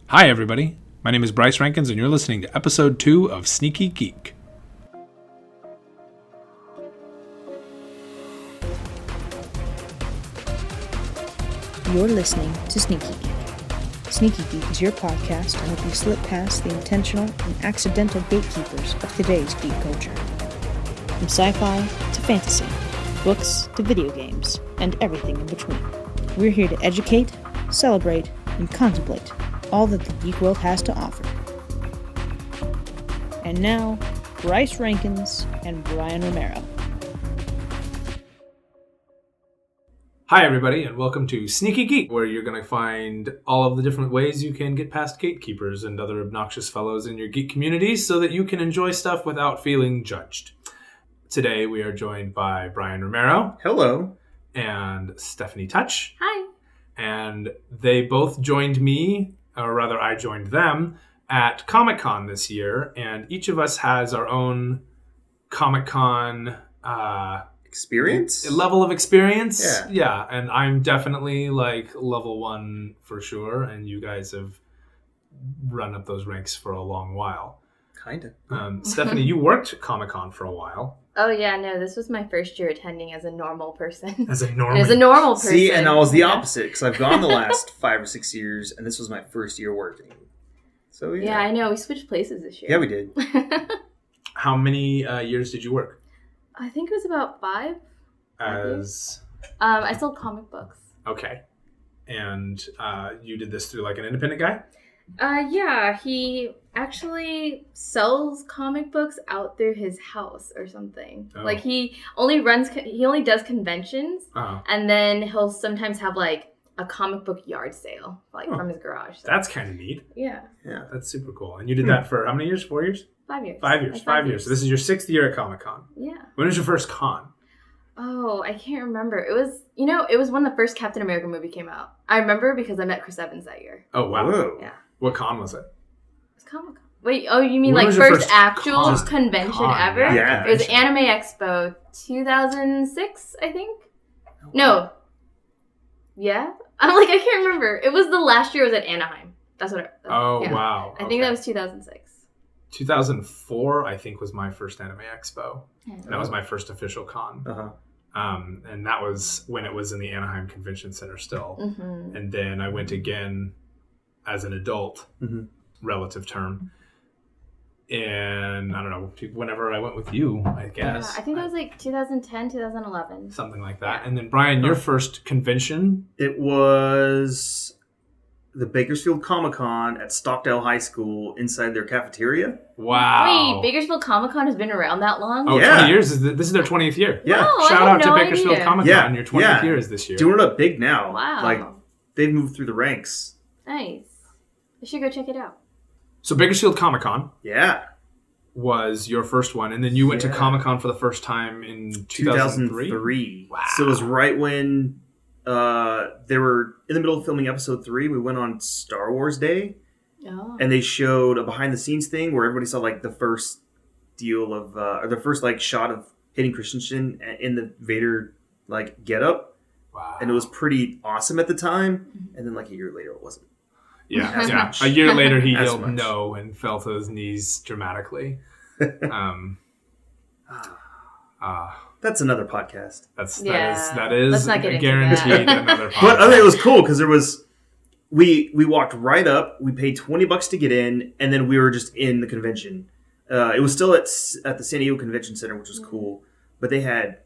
Hi, everybody. My name is Bryce Rankins, and you're listening to Episode 2 of Sneaky Geek. You're listening to Sneaky Geek. Sneaky Geek is your podcast to help you slip past the intentional and accidental gatekeepers of today's geek culture. From sci-fi to fantasy, books to video games, and everything in between. We're here to educate, celebrate, and contemplate all that the geek world has to offer. And now, Bryce Rankins and Brian Romero. Hi, everybody, and welcome to Sneaky Geek, where you're going to find all of the different ways you can get past gatekeepers and other obnoxious fellows in your geek community so that you can enjoy stuff without feeling judged. Today, we are joined by Brian Romero. Hello. And Stephinie Touch. Hi. And they both joined me, or rather I joined them, at Comic-Con this year. And each of us has our own Comic-Con experience? Level of experience. Yeah. And I'm definitely like level 1 for sure. And you guys have run up those ranks for a long while. Kind of. Stephinie, you worked at Comic-Con for a while. Oh, yeah, no, this was my first year attending as a normal person. As a normal person. See, and I was the opposite, because I've gone the last 5 or 6 years, and this was my first year working. So, yeah. Yeah, I know. We switched places this year. Yeah, we did. How many years did you work? I think it was about 5. As? I sold comic books. Okay. And you did this through like an independent guy? Yeah, he actually sells comic books out through his house or something. Oh. Like he only does conventions, and then he'll sometimes have like a comic book yard sale, like from his garage. So. That's kind of neat. Yeah. That's super cool. And you did that for how many years? 4 years? 5 years. 5 years. Like 5 years. So this is your 6th year at Comic-Con. Yeah. When was your first con? Oh, I can't remember. It was when the first Captain America movie came out. I remember because I met Chris Evans that year. Oh, wow. Whoa. Yeah. What con was it? It was Comic-Con. Wait, oh, you mean When like was your first first actual convention ever? Yeah. It was Anime Expo 2006, I think. No. Yeah? I can't remember. It was the last year I was at Anaheim. That's what Wow. I think that was 2006. 2004, I think, was my first Anime Expo. That was my first official con. Uh-huh. And that was when it was in the Anaheim Convention Center still. Mm-hmm. And then I went again as an adult, relative term. And I don't know, whenever I went with you, I guess. Yeah, I think that was like 2010, 2011. Something like that. And then, Brian, your first convention? It was the Bakersfield Comic-Con at Stockdale High School inside their cafeteria. Wow. Wait, Bakersfield Comic-Con has been around that long? Oh, Yeah. 20 years. This is their 20th year. Yeah. Oh, Shout I had out to no Bakersfield idea. Comic-Con. Your 20th year is this year. Doing it up big now. Wow. Like, they've moved through the ranks. Nice. I should go check it out. So Bakersfield Comic-Con Yeah. was your first one, and then you went to Comic-Con for the first time in 2003? Wow. So it was right when they were in the middle of filming episode 3. We went on Star Wars Day, and they showed a behind-the-scenes thing where everybody saw like the first deal of, or the first like shot of Hayden Christensen in the Vader like getup. Wow. And it was pretty awesome at the time, and then like a year later it wasn't. Yeah. much. A year later, he As yelled much. no and fell to his knees dramatically. That's another podcast. That is Let's not get into guaranteed that. another podcast. But I think it was cool because there was we walked right up. We paid $20 to get in, and then we were just in the convention. It was still at the San Diego Convention Center, which was cool. But they had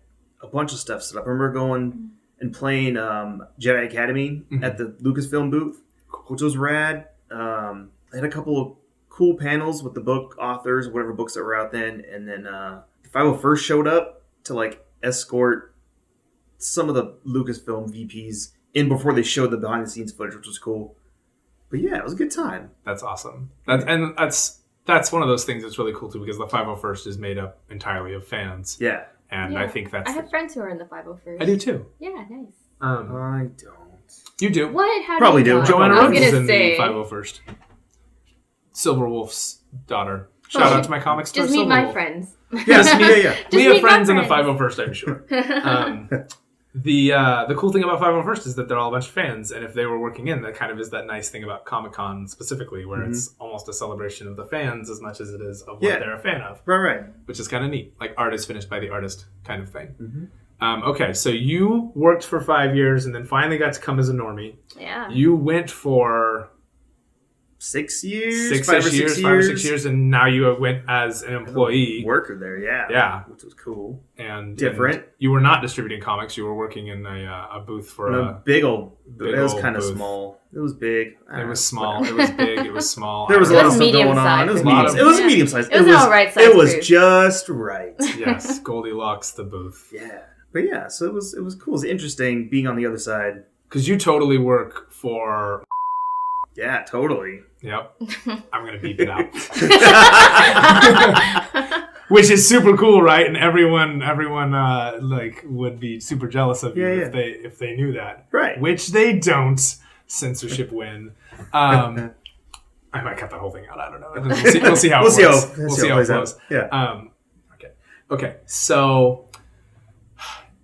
a bunch of stuff set up. I remember going and playing Jedi Academy at the Lucasfilm booth, which was rad. They had a couple of cool panels with the book authors, whatever books that were out then, and then 501st showed up to like escort some of the Lucasfilm VPs in before they showed the behind the scenes footage, which was cool. But yeah, it was a good time. That's awesome. That's one of those things that's really cool too, because the 501st is made up entirely of fans. Yeah. And I think that's... I have friends who are in the 501st. I do too. Yeah, nice. I don't. You do. What? How Probably do you do. know? Joanna I was Rhodes gonna is in say, the 501st. Silverwolf's daughter. Shout out to my comic store, just meet Silverwolf. my friends. Yes, yeah. Just We have meet my friends in the 501st, I'm sure. The cool thing about 501st is that they're all a bunch of fans, and if they were working in, that kind of is that nice thing about Comic-Con specifically, where it's almost a celebration of the fans as much as it is of what they're a fan of. Right. Which is kind of neat, like art is finished by the artist kind of thing. Okay, so you worked for 5 years and then finally got to come as a normie. Yeah. You went for 6 years, 5 or 6 years, and now you went as an employee. Worker there, yeah. Yeah. Which was cool. And different. And you were not distributing comics. You were working in a booth for a big old. It was kind of booth. small. It was big. It was small. It was big. It was small. There was a lot of stuff going on. It was medium. It was medium sized. It was all right size. It was just right. Yes, Goldilocks the booth. Yeah, but yeah, so it was cool. It was interesting being on the other side. Because you totally work for. Yeah, totally. Yep. I'm going to beep it out. Which is super cool, right? And everyone like would be super jealous of you if they knew that. Right. Which they don't. Censorship win. I might cut that whole thing out. I don't know. We'll see how it works. We'll see how it goes. Yeah. Okay. So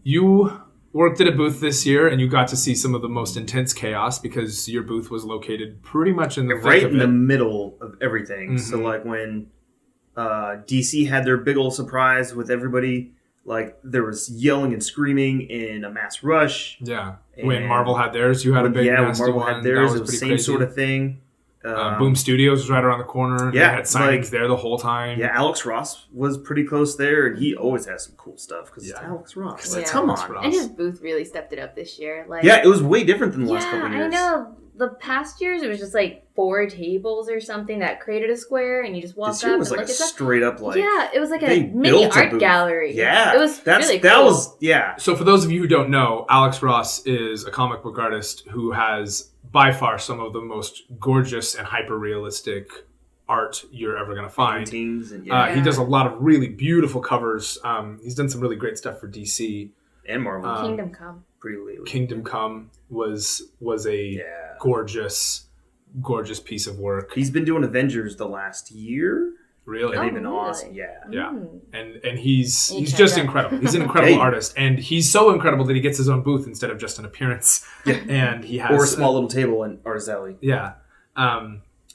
you worked at a booth this year, and you got to see some of the most intense chaos because your booth was located pretty much in the right in the middle of everything. So like when DC had their big old surprise with everybody, like there was yelling and screaming in a mass rush. Yeah. When Marvel had theirs, you had a big nasty when Marvel one. had theirs, it was the same crazy. sort of thing. Boom Studios was right around the corner. Yeah, they had signings there the whole time. Yeah, Alex Ross was pretty close there, and he always has some cool stuff because it's Alex Ross. Like, come on. And his booth really stepped it up this year. Like, yeah, it was way different than the last couple of years. I know. The past years, it was just like 4 tables or something that created a square, and you just walk up. This year was and like look a at straight up like. Yeah, it was like a mini art gallery. Yeah, it was really cool. That was yeah. So for those of you who don't know, Alex Ross is a comic book artist who has by far some of the most gorgeous and hyper realistic art you're ever going to find. Paintings and he does a lot of really beautiful covers. He's done some really great stuff for DC and Marvel. Kingdom Come. Pretty lately. Kingdom Come was a gorgeous piece of work. He's been doing Avengers the last year. Really? And they've been awesome. Yeah. Yeah. And he's just incredible. He's an incredible artist. And he's so incredible that he gets his own booth instead of just an appearance. Yeah. And he has or a small little table in Artist Alley. Yeah.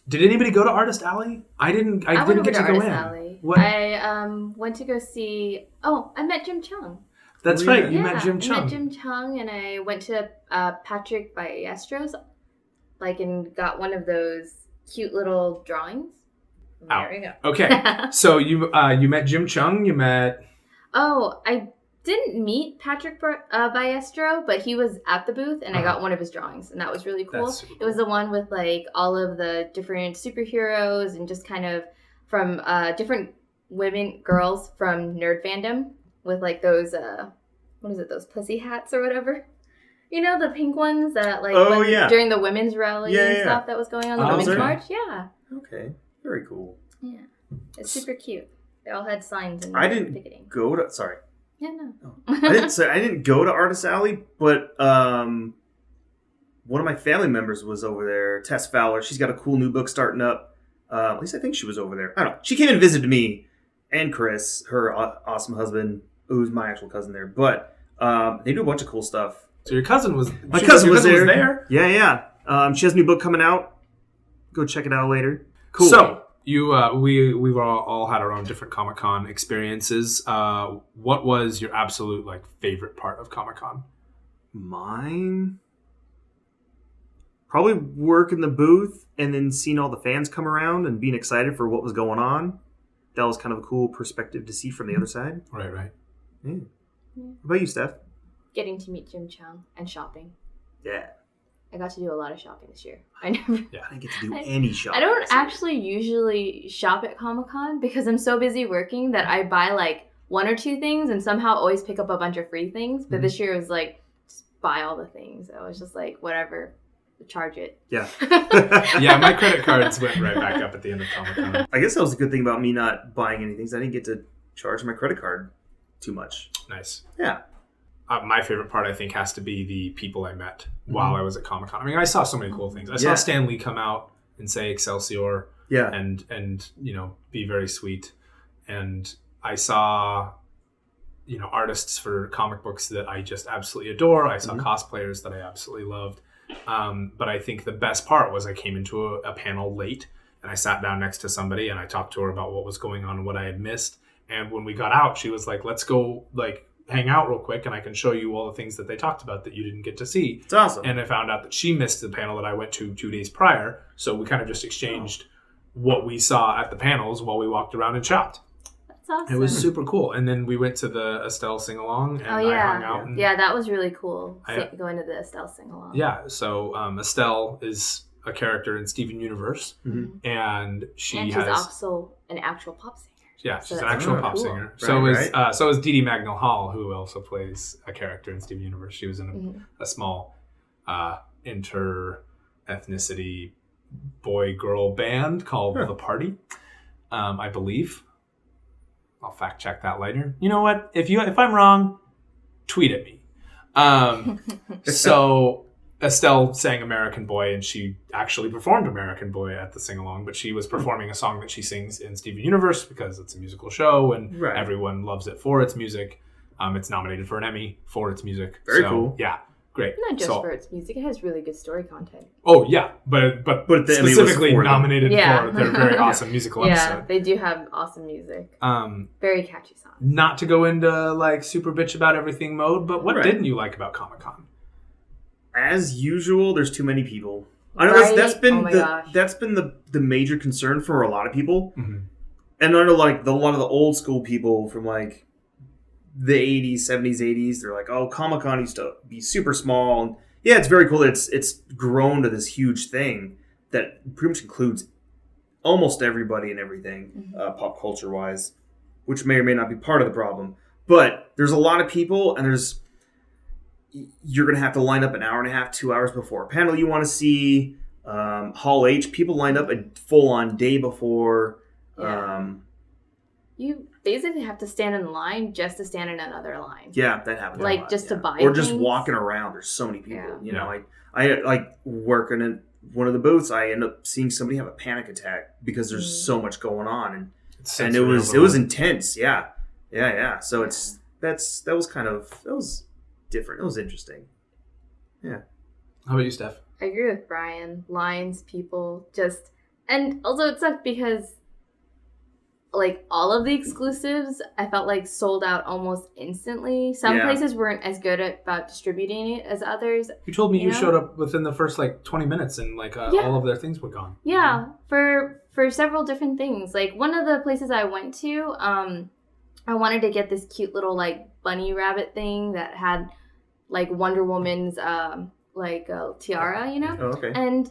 Did anybody go to Artist Alley? I didn't get to go in. Alley. What? I went to go see I met Jim Chung. That's right. You met Jim Chung. I met Jim Chung, and I went to Patrick Ballesteros, and got one of those cute little drawings. There we go. Okay. So you met Jim Chung. You met. Oh, I didn't meet Patrick Ballesteros, but he was at the booth, and I got one of his drawings, and that was really cool. That's super cool. It was the one with all of the different superheroes and just kind of from different girls from nerd fandom. With those, those pussy hats or whatever? You know, the pink ones that during the women's rally and stuff that was going on, the women's march? Yeah. Okay. Very cool. Yeah. It's super cute. They all had signs and ticketing. Go to, sorry. Yeah, no. I didn't go to Artist Alley, but one of my family members was over there, Tess Fowler. She's got a cool new book starting up. At least I think she was over there. I don't know. She came and visited me and Chris, her awesome husband, who's my actual cousin there. But they do a bunch of cool stuff. So your cousin was... My cousin was there. Yeah. She has a new book coming out. Go check it out later. Cool. So, we've all had our own different Comic-Con experiences. What was your absolute favorite part of Comic-Con? Mine? Probably working the booth and then seeing all the fans come around and being excited for what was going on. That was kind of a cool perspective to see from the other side. Right. Yeah. What about you, Steph? Getting to meet Jim Chung and shopping. Yeah. I got to do a lot of shopping this year. I didn't get to do any shopping. I don't actually usually shop at Comic-Con because I'm so busy working that I buy 1 or 2 things and somehow always pick up a bunch of free things. But this year it was just buy all the things. I was just whatever, charge it. Yeah. Yeah, my credit cards went right back up at the end of Comic-Con. I guess that was a good thing about me not buying anything. I didn't get to charge my credit card too much. Nice. Yeah. My favorite part, I think, has to be the people I met while I was at Comic-Con. I mean, I saw so many cool things. I saw Stan Lee come out and say Excelsior and be very sweet. And I saw artists for comic books that I just absolutely adore. I saw cosplayers that I absolutely loved. But I think the best part was I came into a panel late, and I sat down next to somebody and I talked to her about what was going on and what I had missed. And when we got out, she was like, let's go hang out real quick and I can show you all the things that they talked about that you didn't get to see. It's awesome. And I found out that she missed the panel that I went to 2 days prior. So we kind of just exchanged what we saw at the panels while we walked around and shopped. That's awesome. It was super cool. And then we went to the Estelle sing-along and I hung out. And that was really cool, going to the Estelle sing-along. Yeah, so Estelle is a character in Steven Universe. And she's also an actual pop singer. Yeah, she's an actual pop singer. Right, so is Dee Dee Magnell Hall, who also plays a character in Steven Universe. She was in a small inter-ethnicity boy-girl band called The Party, I believe. I'll fact check that later. You know what? If I'm wrong, tweet at me. So Estelle sang American Boy, and she actually performed American Boy at the sing-along, but she was performing a song that she sings in Steven Universe because it's a musical show, and everyone loves it for its music. It's nominated for an Emmy for its music. Very cool. Yeah, great. Not just for its music, it has really good story content. Oh, yeah, but specifically nominated for their very awesome musical episode. Yeah, they do have awesome music. Very catchy songs. Not to go into super bitch about everything mode, but what didn't you like about Comic-Con? As usual, there's too many people. I know that's been the major concern for a lot of people. And I know a lot of the old school people from the 80s, 70s, 80s, they're like, oh, Comic-Con used to be super small. And yeah, it's very cool. It's grown to this huge thing that pretty much includes almost everybody and everything, pop culture wise, which may or may not be part of the problem. But there's a lot of people, and you're going to have to line up an hour and a half, 2 hours before a panel you want to see. Hall H, people lined up a full-on day before. You basically have to stand in line just to stand in another line. Yeah, that happens a lot, to buy or just things. walking around. There's so many people. I working in one of the booths, I end up seeing somebody have a panic attack because there's so much going on. And it was intense. Yeah. So that was different. It was interesting. Yeah. How about you, Steph? I agree with Brian. Lines, people, and also it sucked because all of the exclusives I felt sold out almost instantly. Some places weren't as good about distributing it as others. You told me you showed up within the first 20 minutes and all of their things were gone. Yeah, for several different things. One of the places I went to, I wanted to get this cute little bunny rabbit thing that had Wonder Woman's tiara, Oh, okay. And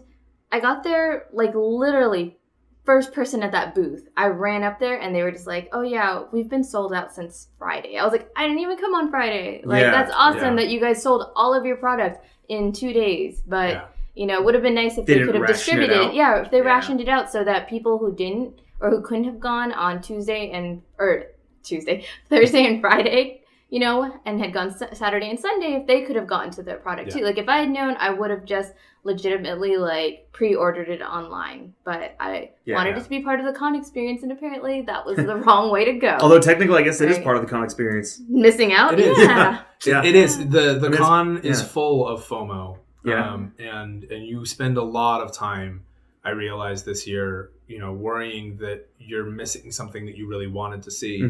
I got there literally first person at that booth. I ran up there and they were just like, oh yeah, we've been sold out since Friday. I was like, I didn't even come on Friday. That's awesome that you guys sold all of your product in 2 days. But it would have been nice if they could have distributed it. Yeah, if they rationed it out so that people who didn't or who couldn't have gone on Thursday and Friday, and had gone Saturday and Sunday, if they could have gotten to their product too. If I had known, I would have just legitimately pre-ordered it online. But I wanted it to be part of the con experience, and apparently that was the wrong way to go. Although technically, I guess it is part of the con experience. Missing out? It is. Yeah. It is. The con is full of FOMO. Yeah. And you spend a lot of time, I realized this year, worrying that you're missing something that you really wanted to see.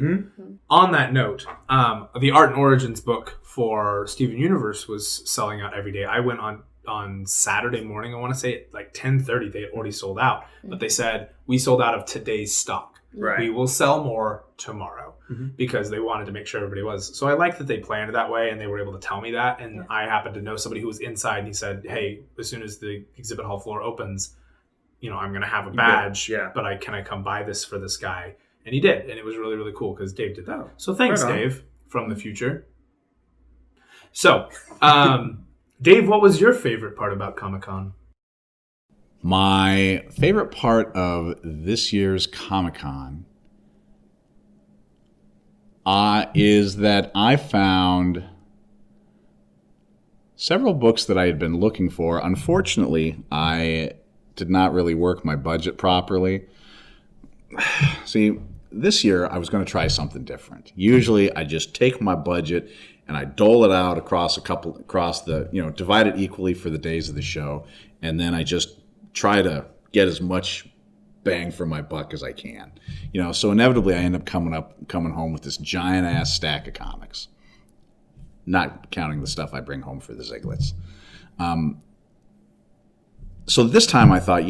On that note, the Art and Origins book for Steven Universe was selling out every day. I went on Saturday morning, I want to say at 10:30, they had already sold out. But they said, we sold out of today's stock. Right. We will sell more tomorrow because they wanted to make sure everybody was. So I like that they planned it that way and they were able to tell me that. And I happened to know somebody who was inside and he said, hey, as soon as the exhibit hall floor opens, I'm going to have a badge, but can I come buy this for this guy? And he did. And it was really, really cool because Dave did that. So thanks, Dave, from the future. So, Dave, what was your favorite part about Comic-Con? My favorite part of this year's Comic-Con is that I found several books that I had been looking for. Unfortunately, I did not really work my budget properly. See, this year I was going to try something different. Usually I just take my budget and I dole it out across divide it equally for the days of the show, and then I just try to get as much bang for my buck as I can. So inevitably I end up coming home with this giant ass stack of comics, not counting the stuff I bring home for the Zieglets. So this time I thought,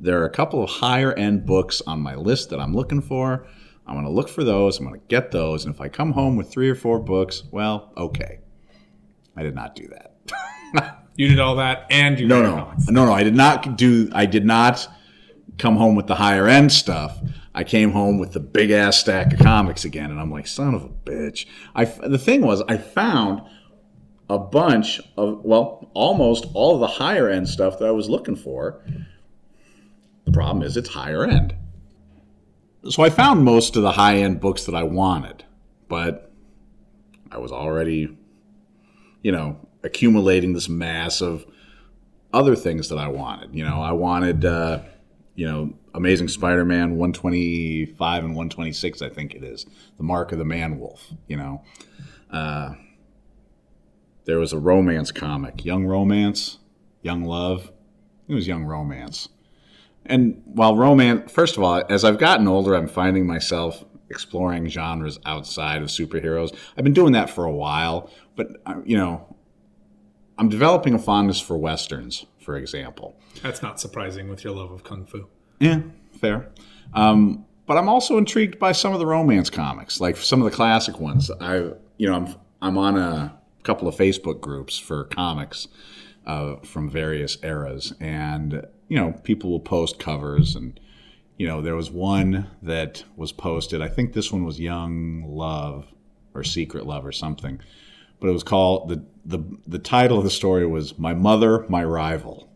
there are a couple of higher end books on my list that I'm looking for. I'm going to look for those. I'm going to get those. And if I come home with 3 or 4 books, well, okay. I did not do that. You did all that, and you got comics. No. I did not come home with the higher end stuff. I came home with the big ass stack of comics again, and I'm like, son of a bitch. The thing was, I found a bunch of, almost all of the higher end stuff that I was looking for. The problem is it's higher end. So I found most of the high end books that I wanted, but I was already, accumulating this mass of other things that I wanted. I wanted, Amazing Spider-Man 125 and 126, I think it is. The Mark of the Man-Wolf, There was a romance comic, Young Romance, Young Love. It was Young Romance. And while first of all, as I've gotten older, I'm finding myself exploring genres outside of superheroes. I've been doing that for a while, but, I'm developing a fondness for Westerns, for example. That's not surprising with your love of Kung Fu. Yeah, fair. But I'm also intrigued by some of the romance comics, like some of the classic ones. I'm on a couple of Facebook groups for comics from various eras, and people will post covers, and there was one that was posted. I think this one was Young Love or Secret Love or something, but it was called the title of the story was My Mother, My Rival.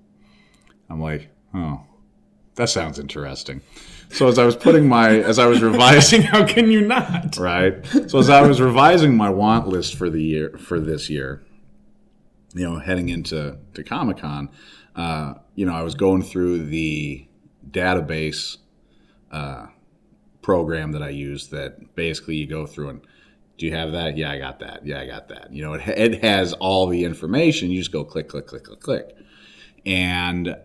I'm like, oh, that sounds interesting. So as I was revising, how can you not? Right. So as I was revising my want list for this year, heading into Comic-Con, I was going through the database program that I use that basically you go through and, do you have that? Yeah, I got that. Yeah, I got that. It has all the information. You just go click, click, click, click, click. And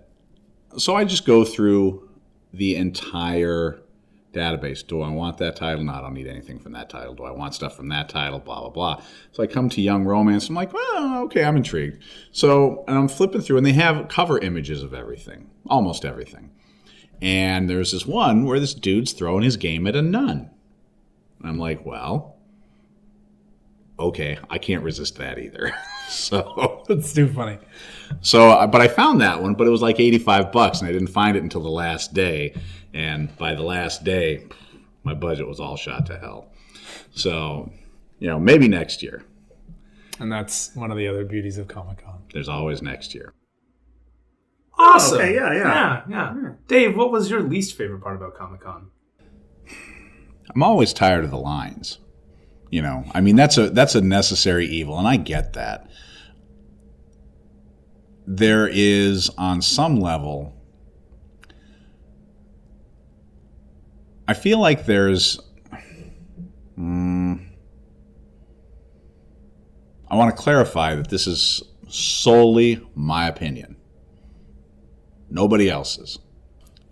so I just go through the entire database. Do I want that title? No, I don't need anything from that title. Do I want stuff from that title? Blah, blah, blah. So I come to Young Romance. I'm like, well, okay, I'm intrigued. So, and I'm flipping through, and they have cover images of everything, almost everything. And there's this one where this dude's throwing his game at a nun. And I'm like, well, okay, I can't resist that either. So that's too funny. So, but I found that one, but it was like $85, and I didn't find it until the last day. And by the last day, my budget was all shot to hell. So, maybe next year. And that's one of the other beauties of Comic-Con. There's always next year. Awesome. Okay, yeah. Dave, what was your least favorite part about Comic-Con? I'm always tired of the lines. That's a necessary evil, and I get that. There is, on some level, I feel like there's, I want to clarify that this is solely my opinion. Nobody else's.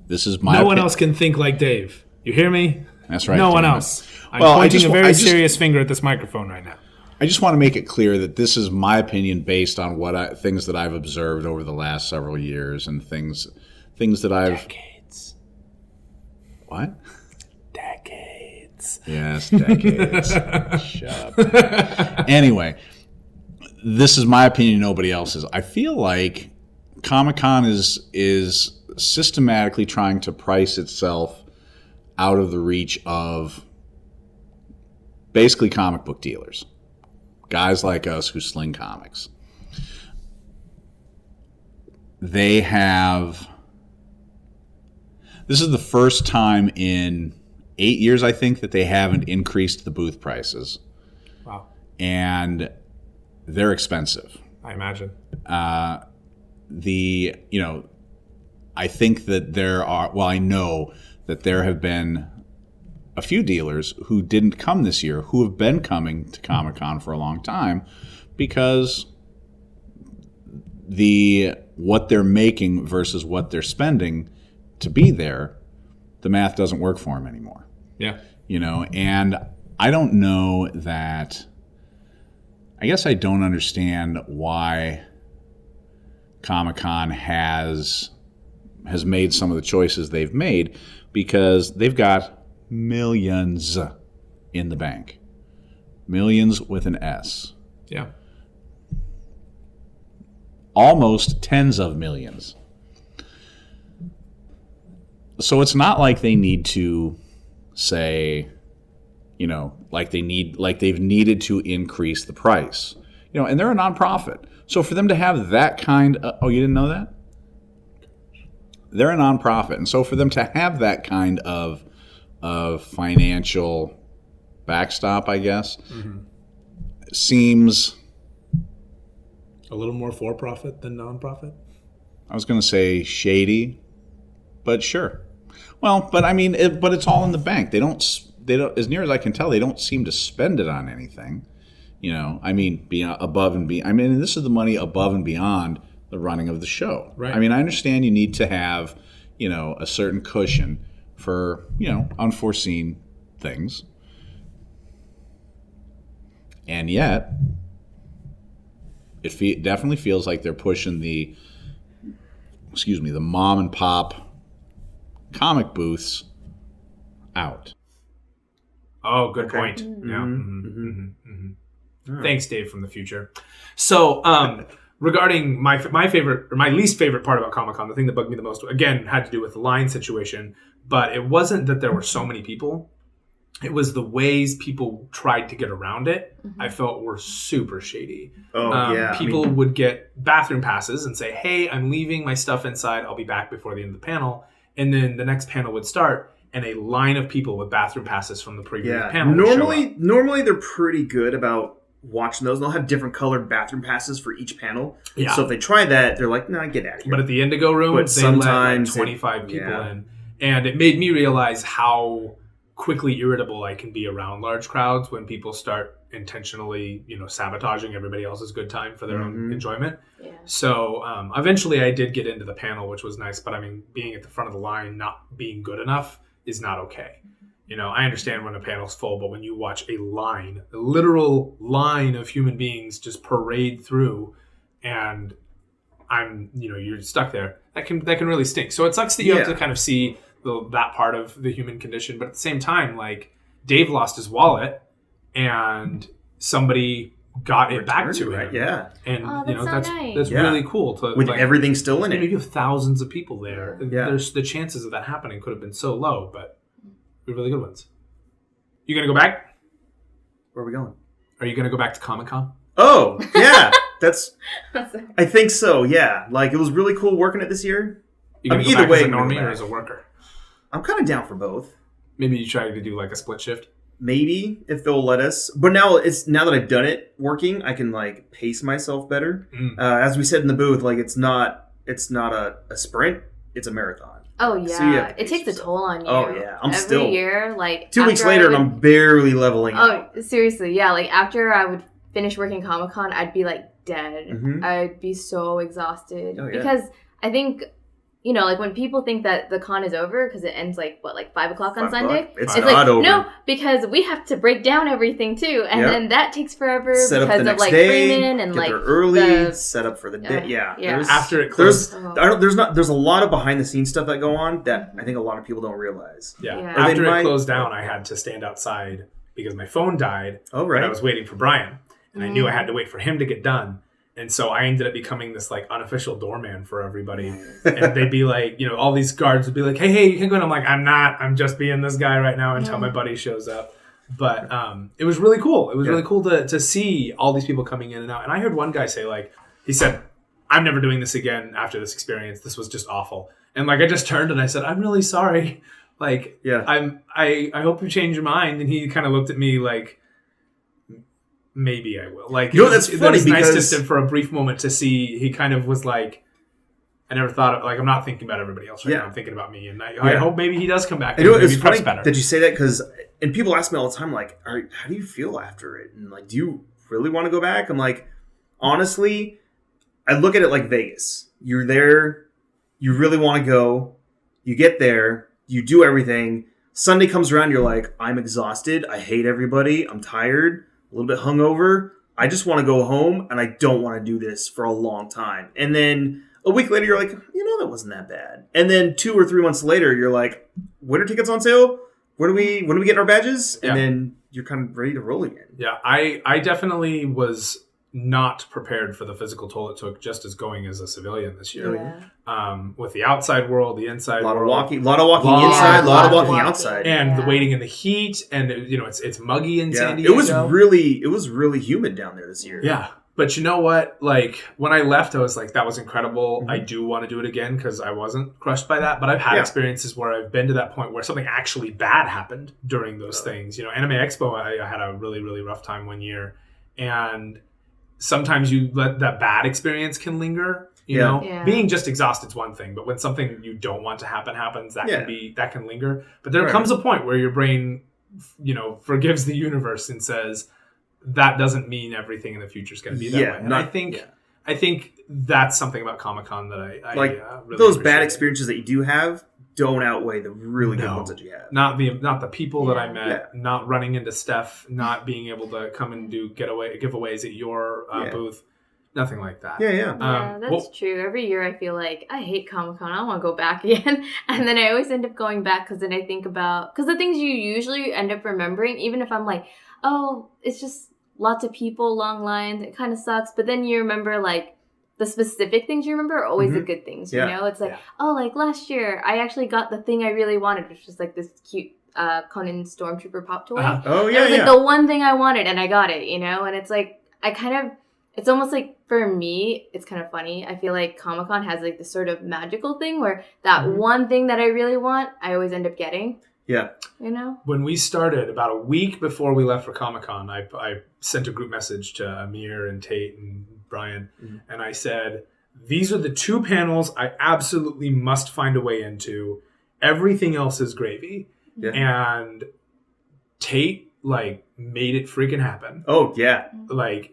This is my No one else can think like Dave. You hear me? That's right. No one Damon. else. I'm pointing a very serious finger at this microphone right now. I just want to make it clear that this is my opinion based on things that I've observed over the last several years and things that I've... Decades. What? Decades. Yes, decades. Shut up. Anyway, this is my opinion, nobody else's. I feel like Comic-Con is systematically trying to price itself out of the reach of basically comic book dealers. Guys like us who sling comics. This is the first time in 8 years, I think, that they haven't increased the booth prices. Wow. And they're expensive. I imagine. I think that I know that there have been a few dealers who didn't come this year who have been coming to Comic-Con for a long time because what they're making versus what they're spending to be there, the math doesn't work for them anymore. Yeah. And I don't know that. I guess I don't understand why Comic-Con has made some of the choices they've made, because they've got millions in the bank. Millions with an S. Yeah. Almost tens of millions. So it's not like they need to say, like they've needed to increase the price. And they're a nonprofit. So for them to have that kind of, oh, you didn't know that? They're a nonprofit. And so for them to have that kind of financial backstop, I guess, seems a little more for-profit than non-profit. I was going to say shady, but sure. Well, but I mean, but it's all in the bank. They don't, as near as I can tell, they don't seem to spend it on anything. I mean, above and beyond. I mean, this is the money above and beyond the running of the show. Right. I mean, I understand you need to have, a certain cushion for, unforeseen things. And yet, it definitely feels like they're pushing the mom and pop comic booths out. Oh, good point. Mm-hmm. Yeah. Thanks, Dave from the future. So, regarding my favorite or my least favorite part about Comic-Con, the thing that bugged me the most, again, had to do with the line situation, but it wasn't that there were so many people. It was the ways people tried to get around it. I felt were super shady. Oh, yeah. People would get bathroom passes and say, hey, I'm leaving my stuff inside. I'll be back before the end of the panel. And then the next panel would start, and a line of people with bathroom passes from the previous panel would show up. Normally they're pretty good about watching those. They'll have different colored bathroom passes for each panel. Yeah. So if they try that, they're like, nah, get out of here. But at the Indigo room, they let like 25 people in. And it made me realize how quickly irritable I can be around large crowds when people start intentionally, sabotaging everybody else's good time for their own enjoyment. Yeah. So eventually I did get into the panel, which was nice. But I mean, being at the front of the line, not being good enough is not okay. I understand when a panel's full, but when you watch a literal line of human beings just parade through, and you're stuck there, that can really stink. So it sucks that you have to kind of see that part of the human condition, but at the same time, like, Dave lost his wallet, and somebody got it back to him. Right? Yeah, and that's nice. That's really cool. With everything still in it, you have thousands of people there. Yeah. There's the chances of that happening could have been so low, but they're really good ones. You gonna go back? Where are we going? Are you gonna go back to Comic-Con? Oh, yeah. I think so, yeah. Like, it was really cool working it this year. You gonna go either back way, as a normie or as a worker? I'm kind of down for both. Maybe you try to do like a split shift? Maybe, if they'll let us. But now that I've done it working, I can like pace myself better. As we said in the booth, like it's not a sprint, it's a marathon. Oh yeah, so it takes a toll on you. Oh yeah, every year, like 2 weeks later, and I'm barely leveling out. Oh, seriously, yeah. Like after I would finish working Comic-Con, I'd be like dead. I'd be so exhausted because I think, like when people think that the con is over because it ends like 5 o'clock on Sunday. It's not over. No, because we have to break down everything too, and then that takes forever set because of like day, Freeman and get like there early, set up for the day. Yeah. After it closed, there's a lot of behind the scenes stuff that go on that I think a lot of people don't realize. Yeah. After it closed down, I had to stand outside because my phone died. Oh right. And I was waiting for Brian, and I knew I had to wait for him to get done. And so I ended up becoming this like unofficial doorman for everybody. And they'd be like, all these guards would be like, hey, you can go in. I'm like, I'm not. I'm just being this guy right now until my buddy shows up. But it was really cool. It was really cool to see all these people coming in and out. And I heard one guy say, like, he said, I'm never doing this again after this experience. This was just awful. And like I just turned and I said, I'm really sorry. Like, I hope you change your mind. And he kind of looked at me like, maybe I will. Like, that's funny it's because nice just for a brief moment to see. He kind of was like, I never thought of, like, I'm not thinking about everybody else right now. I'm thinking about me, and I hope maybe he does come back. I know it's maybe funny preps better. that you say that because, and people ask me all the time, like, how do you feel after it? And like, do you really want to go back? I'm like, honestly, I look at it like Vegas. You're there, you really want to go, you get there, you do everything. Sunday comes around, you're like, I'm exhausted, I hate everybody, I'm tired, a little bit hungover. I just want to go home, and I don't want to do this for a long time. And then a week later, you're like, that wasn't that bad. And then 2 or 3 months later, you're like, winter tickets on sale? When are we getting our badges? And then you're kind of ready to roll again. Yeah, I definitely was not prepared for the physical toll it took just as going as a civilian this year. With the outside world, the inside world. A lot of walking inside, a lot of walking outside. And the waiting in the heat, and it's muggy in San Diego. It was really humid down there this year. Yeah. But you know what? Like, when I left, I was like, that was incredible. I do want to do it again because I wasn't crushed by that. But I've had experiences where I've been to that point where something actually bad happened during those things. Anime Expo, I had a really, really rough time one year. And sometimes you let that bad experience can linger. Being just exhausted is one thing, but when something you don't want to happen happens, that can linger. But there comes a point where your brain, forgives the universe and says, that doesn't mean everything in the future is going to be that way. And I think that's something about Comic-Con that I really those bad experiences that you do have don't outweigh the really good ones that you have. Not the people that I met, not running into Steph, not being able to come and do giveaways at your booth. Nothing like that. That's true. Every year I feel like I hate Comic-Con. I don't want to go back again. And then I always end up going back because then I think about... Because the things you usually end up remembering, even if I'm like, oh, it's just lots of people, long lines, it kind of sucks. But then you remember, like, the specific things you remember are always the good things, you know? It's like, oh, like last year, I actually got the thing I really wanted, which was like this cute Conan Stormtrooper pop toy. Oh, yeah, it was like the one thing I wanted, and I got it, And it's like, it's almost like, for me, it's kind of funny. I feel like Comic-Con has like this sort of magical thing where that one thing that I really want, I always end up getting. Yeah. When we started, about a week before we left for Comic-Con, I sent a group message to Amir and Tate and Brian, and I said, these are the 2 panels I absolutely must find a way into. Everything else is gravy. Yeah. And Tate, made it freaking happen. Oh, yeah.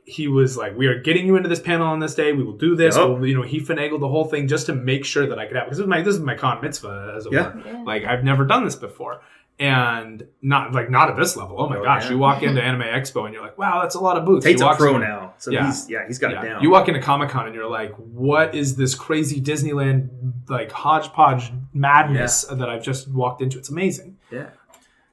He was like, we are getting you into this panel on this day. We will do this. Yep. He finagled the whole thing just to make sure that I could have it. Because this is my con mitzvah, as it were. Yeah. I've never done this before. And not at this level. Oh, my gosh. Yeah. You walk into Anime Expo and you're like, wow, that's a lot of booths. Tate's a pro now. So he's got it down. You walk into Comic-Con and you're like, what is this crazy Disneyland, hodgepodge madness that I've just walked into? It's amazing. Yeah.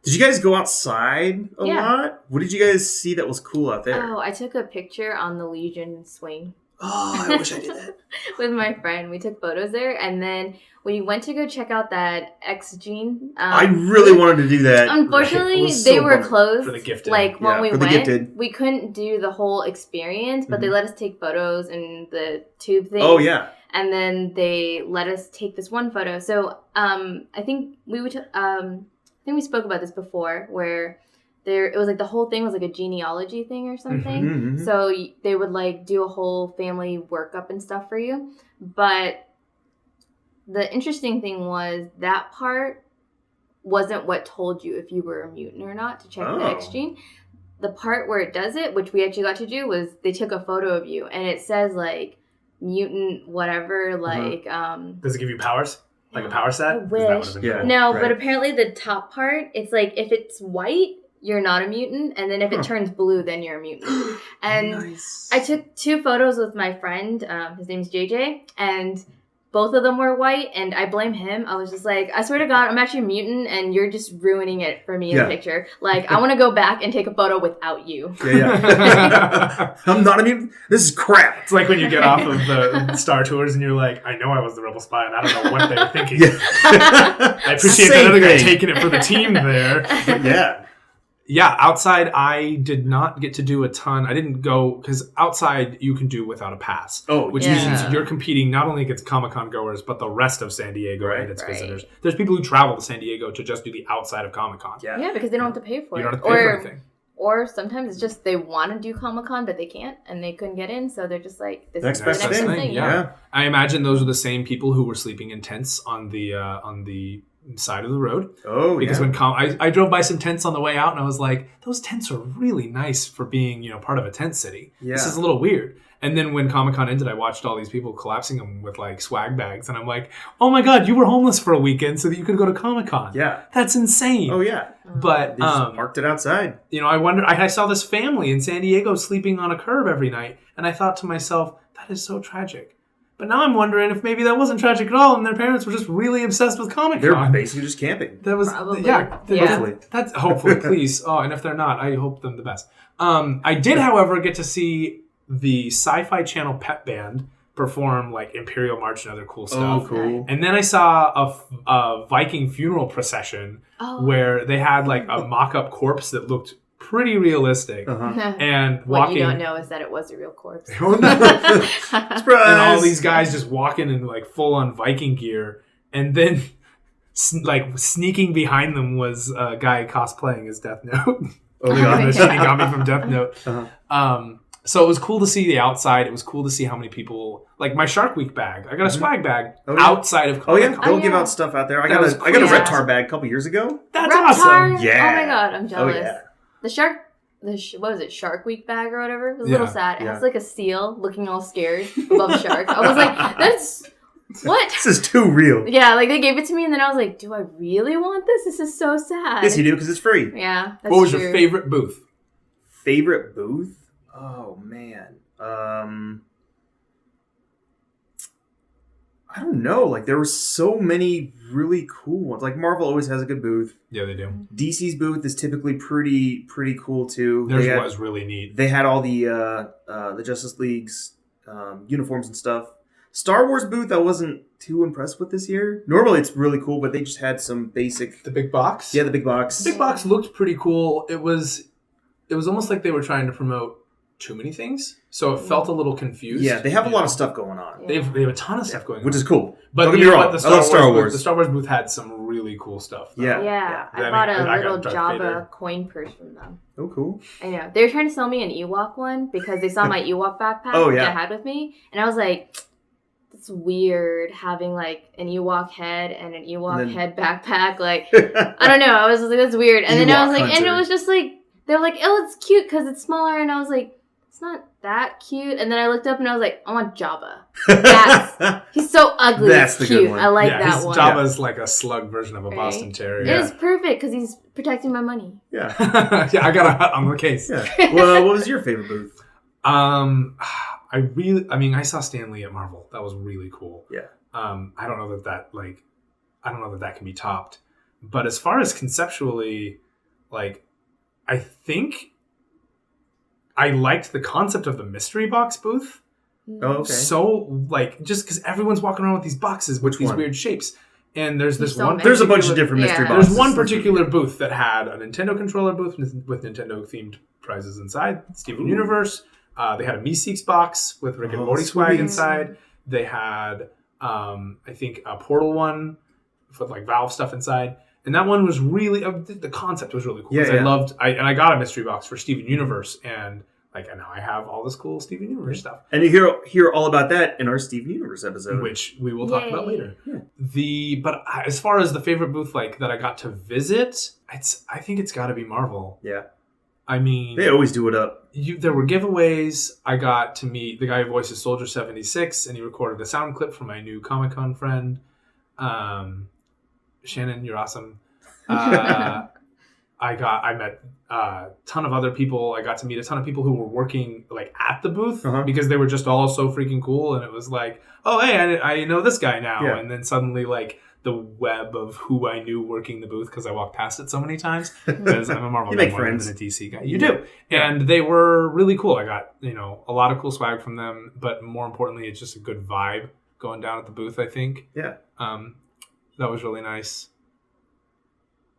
Did you guys go outside a lot? What did you guys see that was cool out there? Oh, I took a picture on the Legion swing. Oh, I wish I did that. With my friend. We took photos there. And then we went to go check out that X-Gene. I really wanted to do that. Unfortunately, they were closed. For the gifted. When we went, we couldn't do the whole experience, but they let us take photos in the tube thing. Oh, yeah. And then they let us take this one photo. So I think we spoke about this before, where it was the whole thing was a genealogy thing or something. Mm-hmm. So they would do a whole family workup and stuff for you. But the interesting thing was that part wasn't what told you if you were a mutant or not to check the X gene. The part where it does it, which we actually got to do, was they took a photo of you and it says mutant whatever Does it give you powers? Like a power set? I wish. Cool. No, right. But apparently the top part, it's if it's white, you're not a mutant. And then if it turns blue, then you're a mutant. And nice. I took 2 photos with my friend. His name's JJ. And both of them were white. And I blame him. I was just I swear to God, I'm actually a mutant. And you're just ruining it for me in the picture. I want to go back and take a photo without you. Yeah. I'm not a mutant. This is crap. It's like when you get off of the Star Tours and you're like, I know I was the rebel spy and I don't know what they were thinking. I appreciate that other guy taking it for the team there. Yeah. Yeah, outside I did not get to do a ton. I didn't go because outside you can do without a pass. Which means you're competing not only against Comic-Con goers, but the rest of San Diego and its visitors. There's people who travel to San Diego to just do the outside of Comic-Con. Yeah, because they don't have to pay for it. You don't have to pay for anything. Or sometimes it's just they want to do Comic-Con, but they can't, and they couldn't get in, so they're just like, this Next is the best next thing. thing. Yeah. I imagine those are the same people who were sleeping in tents on the side of the road. Oh, Because yeah. when I drove by some tents on the way out, and I was like, those tents are really nice for being, part of a tent city. Yeah. This is a little weird. And then when Comic-Con ended, I watched all these people collapsing them with like swag bags, and I'm like, oh my god, you were homeless for a weekend so that you could go to Comic-Con. Yeah. That's insane. Oh, yeah. But They just parked it outside. I wonder. I saw this family in San Diego sleeping on a curb every night, and I thought to myself, that is so tragic. But now I'm wondering if maybe that wasn't tragic at all, and their parents were just really obsessed with Comic-Con. They're basically just camping. That was Probably. yeah. Hopefully. That's hopefully, please. Oh, and if they're not, I hope them the best. I did, however, get to see the Sci-Fi Channel pep band perform like Imperial March and other cool stuff. Oh, cool. And then I saw a Viking funeral procession where they had like a mock-up corpse that looked pretty realistic. Uh-huh. And What walking, you don't know is that it was a real corpse. Oh, no. Surprise! And all these guys just walking in like full-on Viking gear, and then like sneaking behind them was a guy cosplaying as Death Note. Oh, The God. Shinigami from Death Note. Uh-huh. So it was cool to see the outside. It was cool to see how many people, like my Shark Week bag. I got a swag bag Oh, yeah. outside of Oh, yeah. Comic-Con. They'll Oh, give yeah. out stuff out there. I That was got a cool. Reptar bag a couple years ago. That's Reptar? awesome. Yeah. Oh my god, I'm jealous. Oh, yeah. The shark, what was it, Shark Week bag or whatever? It was a Yeah. little sad. It Yeah. has like a seal looking all scared above a shark. I was like, that's what? This is too real. Yeah, like they gave it to me, and then I was like, do I really want this? This is so sad. Yes, you do, because it's free. Yeah, that's What was true. your favorite booth? Favorite booth? Oh, man. I don't know. Like, there were so many really cool ones. Like, Marvel always has a good booth. Yeah, they do. DC's booth is typically pretty cool, too. Theirs They had- was really neat. They had all the Justice League's uniforms and stuff. Star Wars booth, I wasn't too impressed with this year. Normally, it's really cool, but they just had some basic. The big box? Yeah, the big box. The big box looked pretty cool. It was almost like they were trying to promote too many things, so it felt a little confused. Yeah, they have a lot of stuff going on, Yeah. They have a ton of stuff going on. which is cool. But Don't get you me know wrong, what? I love Star Booth, Wars. the Star Wars booth had some really cool stuff. though. Yeah. Yeah, I I bought mean, a I got little Darth Jabba Vader. coin purse from them. Oh, cool. I know. They were trying to sell me an Ewok one because they saw my Ewok backpack Oh, that yeah. I had with me. And I was like, it's weird having like an Ewok head and an Ewok And then- head backpack. Like, I don't know. I was like, that's weird. And then I was Ewok like, and it hunter. was just like, they're like, oh, it's cute because it's smaller. And I was like, it's not that cute. And then I looked up and I was like, I want Jabba. He's so ugly. That's It's the good cute. one. I like yeah, that one. Jabba's like a slug version of a Right? Boston Terrier. Yeah. It is perfect because he's protecting my money. Yeah. Yeah, I got a hut on the case. Yeah. Well, what was your favorite booth? I saw Stan Lee at Marvel. That was really cool. Yeah. I don't know that can be topped. But as far as conceptually, like, I think I liked the concept of the mystery box booth. Oh, okay. So, like, just because everyone's walking around with these boxes with Which these one? weird shapes. And there's this There's so one. many. There's a bunch of particular- different mystery Yeah. boxes. There's one particular booth that had a Nintendo controller booth with Nintendo themed prizes inside. Steven Ooh. Universe. They had a Meeseeks box with Rick and Oh, Morty swag sweet. inside. They had, I think, a Portal one with like Valve stuff inside. And that one was really the concept was really cool. Yeah, 'Cause yeah. I got a mystery box for Steven Universe, and like now I have all this cool Steven Universe stuff, And you hear all about that in our Steven Universe episode. which we will talk about Yay. later. Yeah. But as far as the favorite booth like that I got to visit, I think it's got to be Marvel. Yeah. I mean, They always do it up. there were giveaways. I got to meet the guy who voices Soldier 76, and he recorded a sound clip for my new Comic-Con friend. Shannon, you're awesome. I met a ton of other people. I got to meet a ton of people who were working like at the booth Uh-huh. because they were just all so freaking cool. And it was like, oh, hey, I know this guy now. Yeah. And then suddenly like the web of who I knew working the booth because I walked past it so many times because I'm a Marvel You guy make more than friends. a DC guy. You Yeah. do. And they were really cool. I got, a lot of cool swag from them, but more importantly, it's just a good vibe going down at the booth, I think. Yeah. That was really nice.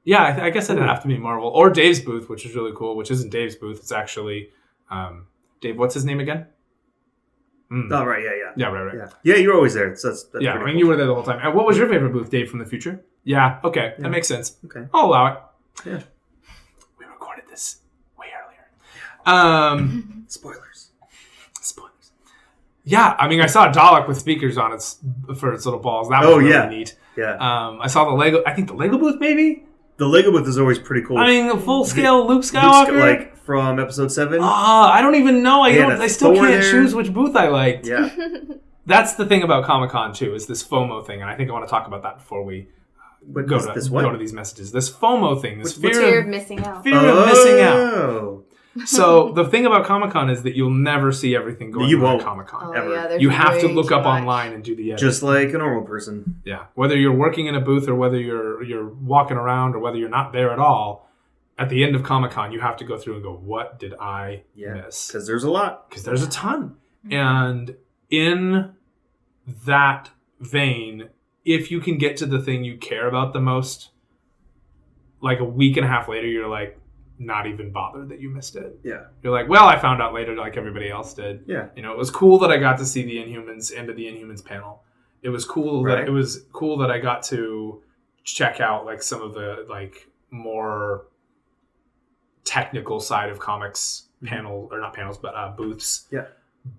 Yeah, I guess it'd have to be Marvel or Dave's booth, which is really cool. Which isn't Dave's booth; it's actually Dave. What's his name again? Oh, right. Yeah. Yeah, right. Yeah. Yeah, you're always there. So that's Yeah, I pretty mean, cool. you were there the whole time. And what was your favorite booth, Dave, from the future? Yeah, okay, Yeah. that makes sense. Okay. I'll allow it. Yeah. We recorded this way Spoilers. Yeah, I mean, I saw a Dalek with speakers on its little balls. That was really neat. Yeah. I saw the Lego. I think the Lego booth, maybe. The Lego booth is always pretty cool. I mean, the full scale Luke Skywalker, like from Episode 7. I don't even know. I still can't choose which booth I liked. Yeah. That's the thing about Comic-Con too, is this FOMO thing, and I think I want to talk about that before we go to these messages. This FOMO thing, this fear of missing out. Fear of missing out. So the thing about Comic-Con is that you'll never see everything going on at Comic-Con. Ever. Yeah, you have to look up online and do the edit. Just like a normal person. Yeah. Whether you're working in a booth or whether you're walking around or whether you're not there at all, at the end of Comic-Con, you have to go through and go, what did I miss? Because there's a lot. Because there's a ton. And in that vein, if you can get to the thing you care about the most, like a week and a half later, you're like, not even bothered that you missed it. Yeah. You're like, well, I found out later like everybody else did. Yeah. You know, it was cool that I got to see the Inhumans end of the Inhumans panel. It was cool that I got to check out like some of the like more technical side of comics booths. Yeah.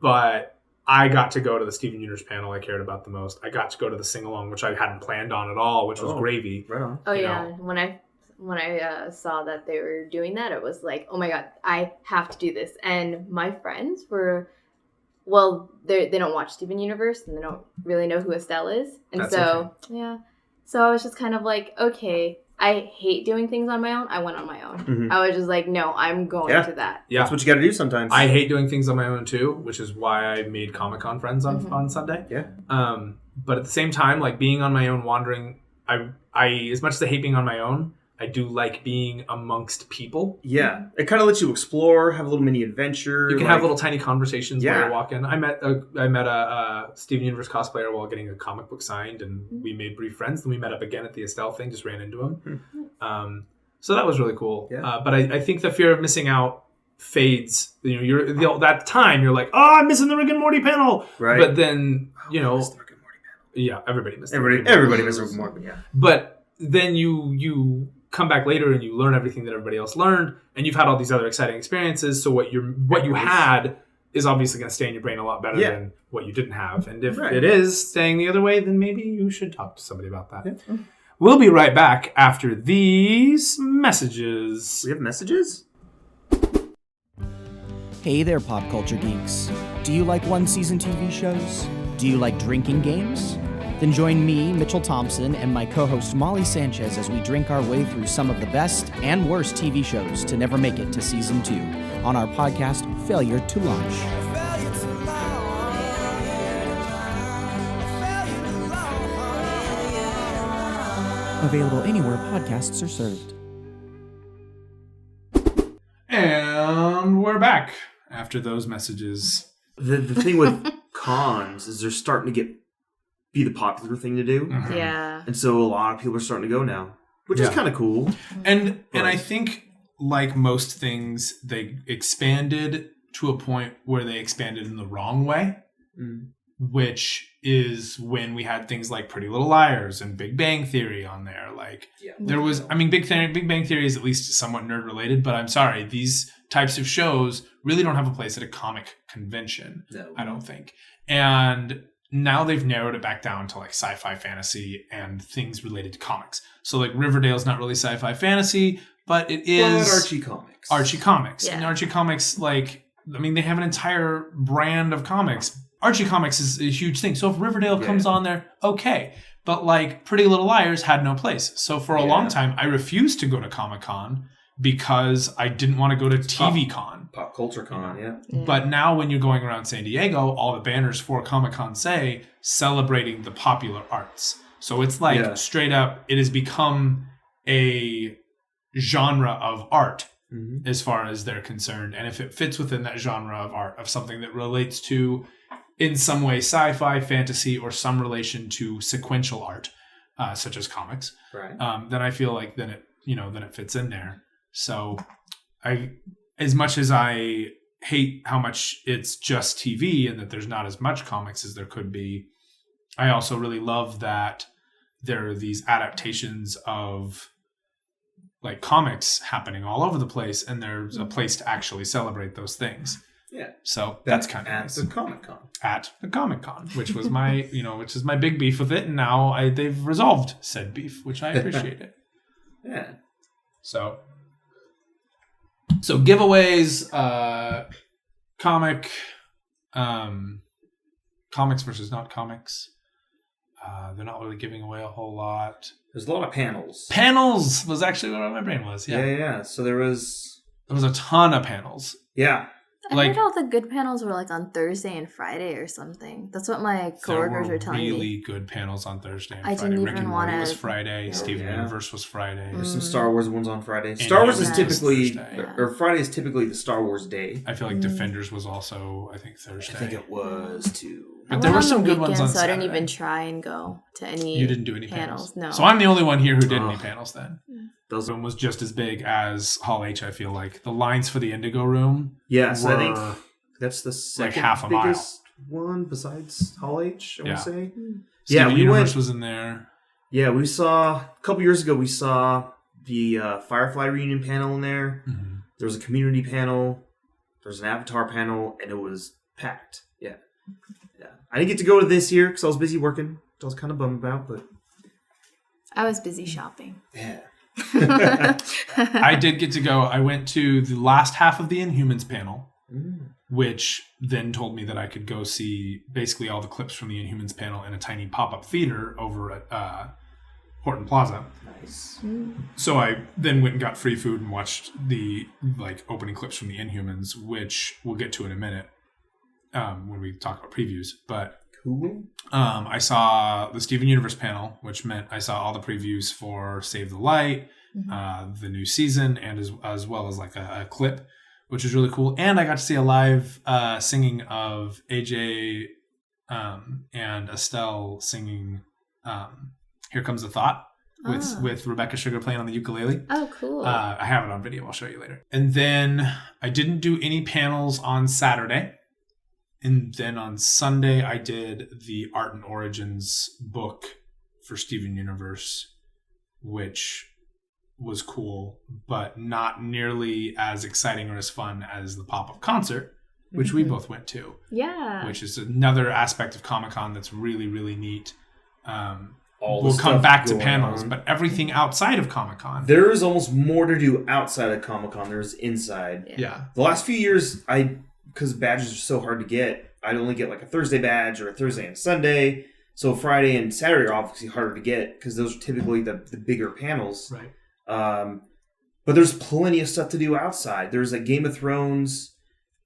But I got to go to the Steven Universe panel I cared about the most. I got to go to the sing-along, which I hadn't planned on at all, which was gravy. Right on. Oh, yeah. When I saw that they were doing that, it was like, oh my God, I have to do this. And my friends were, they don't watch Steven Universe and they don't really know who Estelle is. And so I was just kind of like, okay, I hate doing things on my own. I went on my own. Mm-hmm. I was just like, no, I'm going to that. Yeah. That's what you got to do sometimes. I hate doing things on my own too, which is why I made Comic-Con friends on Sunday. Yeah. But at the same time, like being on my own, wandering, I as much as I hate being on my own, I do like being amongst people. Yeah. It kind of lets you explore, have a little mini adventure. You can have little tiny conversations while you're walking. I met a Steven Universe cosplayer while getting a comic book signed, and we made brief friends. Then we met up again at the Estelle thing, just ran into him. So that was really cool. Yeah. But I think the fear of missing out fades. You know, that time you're like, oh, I'm missing the Rick and Morty panel. Right. But then, you know. Missed the Rick and Morty panel. Yeah, everybody missed Everybody missed the Rick and Morty, yeah. But then you come back later and you learn everything that everybody else learned, and you've had all these other exciting experiences. So what you had is obviously going to stay in your brain a lot better than what you didn't have. And if it is staying the other way, then maybe you should talk to somebody about that. Yeah. We'll be right back after these messages. We have messages? Hey there, pop culture geeks. Do you like one-season TV shows? Do you like drinking games? Then join me, Mitchell Thompson, and my co-host Molly Sanchez as we drink our way through some of the best and worst TV shows to never make it to Season 2 on our podcast, Failure to Launch. Available anywhere podcasts are served. And we're back after those messages. The thing with cons is they're starting to be the popular thing to do. Mm-hmm. Yeah. And so a lot of people are starting to go now, which is kind of cool. And I think like most things, they expanded to a point where they expanded in the wrong way, which is when we had things like Pretty Little Liars and Big Bang Theory on there. Like there was, I mean, Big Bang Theory is at least somewhat nerd related, but I'm sorry, these types of shows really don't have a place at a comic convention. No. I don't think. And now they've narrowed it back down to like sci-fi fantasy and things related to comics. So like Riverdale's not really sci-fi fantasy, but it is Archie Comics. Archie Comics. Yeah. And Archie Comics, like, I mean, they have an entire brand of comics. Archie Comics is a huge thing. So if Riverdale comes on there, okay. But like Pretty Little Liars had no place. So for a long time, I refused to go to Comic-Con because I didn't want to go to TV Con. Pop Culture Con, yeah. But now when you're going around San Diego, all the banners for Comic-Con say celebrating the popular arts. So it's like straight up, it has become a genre of art as far as they're concerned. And if it fits within that genre of art, of something that relates to, in some way, sci-fi, fantasy, or some relation to sequential art, such as comics, then I feel like then it fits in there. So as much as I hate how much it's just TV and that there's not as much comics as there could be, I also really love that there are these adaptations of like comics happening all over the place, and there's a place to actually celebrate those things. Yeah. So that's kind of at nice. the Comic-Con. At the Comic-Con, which was my, which is my big beef with it, and now they've resolved said beef, which I appreciate it. Yeah. So giveaways, comics versus not comics. They're not really giving away a whole lot. There's a lot of panels. Panels was actually where my brain was. Yeah. So there was a ton of panels. Yeah. I heard all the good panels were like on Thursday and Friday or something. That's what my coworkers were telling me. Really good panels on Thursday and I Friday. didn't Rick even and Morty wanna- was Friday. Steven yeah. Universe was Friday. There's some Star Wars ones on Friday. And Star Wars is Universe typically, Thursday. or Friday is typically the Star Wars day. I feel like Defenders was also, I think, Thursday. I think it was too. But there were some good ones on so Saturday. I didn't even try and go to any. You didn't do any panels? No. So I'm the only one here who did any panels then. Those Room was just as big as Hall H, I feel like. The lines for the Indigo Room so I think were that's the second half a mile. biggest one besides Hall H, I want to say. Steven we Universe went. was in there. Yeah, we saw a couple years ago. We saw the Firefly reunion panel in there. Mm-hmm. There was a community panel. There was an Avatar panel, and it was packed. Yeah. I didn't get to go to this year because I was busy working, which I was kind of bummed about. But I was busy shopping. yeah. I did get to go. I went to the last half of the Inhumans panel, which then told me that I could go see basically all the clips from the Inhumans panel in a tiny pop-up theater over at Horton Plaza. Nice. So I then went and got free food and watched the opening clips from the Inhumans, which we'll get to in a minute when we talk about previews. But Cool. I saw the Steven Universe panel, which meant I saw all the previews for Save the Light, the new season, and as well as like a clip, which was really cool. And I got to see a live singing of AJ and Estelle singing Here Comes the Thought with Rebecca Sugar playing on the ukulele. Oh, cool. I have it on video. I'll show you later. And then I didn't do any panels on Saturday. And then on Sunday, I did the Art and Origins book for Steven Universe, which was cool, but not nearly as exciting or as fun as the pop-up concert, which we both went to. Yeah. Which is another aspect of Comic-Con that's really, really neat. All the we'll come stuff back to going panels, on. but everything outside of Comic-Con. There is almost more to do outside of Comic-Con. There's inside. Yeah. The last few years, because badges are so hard to get, I'd only get like a Thursday badge or a Thursday and Sunday. So Friday and Saturday are obviously harder to get because those are typically the bigger panels. Right. But there's plenty of stuff to do outside. There's a Game of Thrones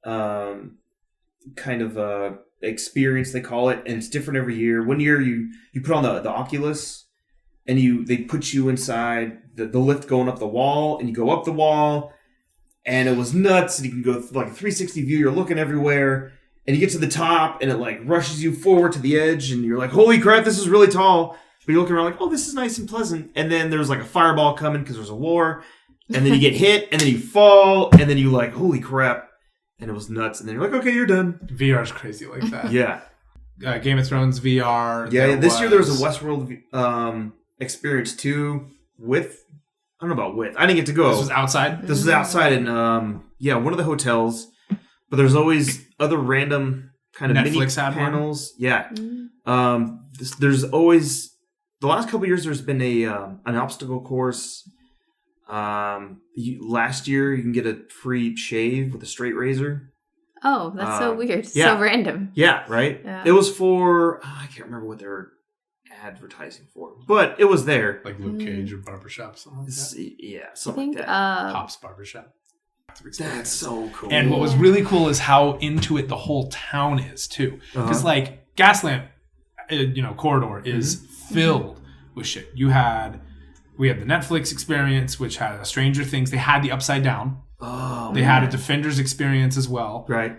kind of experience, they call it, and it's different every year. One year you put on the Oculus and they put you inside the lift going up the wall, and you go up the wall, and it was nuts. And you can go like a 360 view. You're looking everywhere. And you get to the top, and it like rushes you forward to the edge, and you're like, "Holy crap, this is really tall!" But you're looking around like, "Oh, this is nice and pleasant." And then there's like a fireball coming because there's a war, and then you get hit, and then you fall, and then you like, "Holy crap!" And it was nuts. And then you're like, "Okay, you're done." VR is crazy like that. Yeah, Game of Thrones VR. yeah. This year there was a Westworld experience too. I don't know about with. I didn't get to go. This was outside. This was outside in one of the hotels. But there's always other random kind of Netflix mini had panels. One? Yeah. There's always the last couple of years. There's been an obstacle course. Last year you can get a free shave with a straight razor. Oh, that's so weird. Yeah. So random. Yeah. Right. Yeah. It was for I can't remember what they were advertising for, but it was there. Like Luke Cage or Barbershop, something like that. Yeah. I Something think like that. Pops Barbershop. That's so cool. And what was really cool is how into it the whole town is too, because like Gaslamp, corridor is filled with shit. We had the Netflix experience, which had a Stranger Things. They had the Upside Down. Oh, They had a Defenders experience as well. right.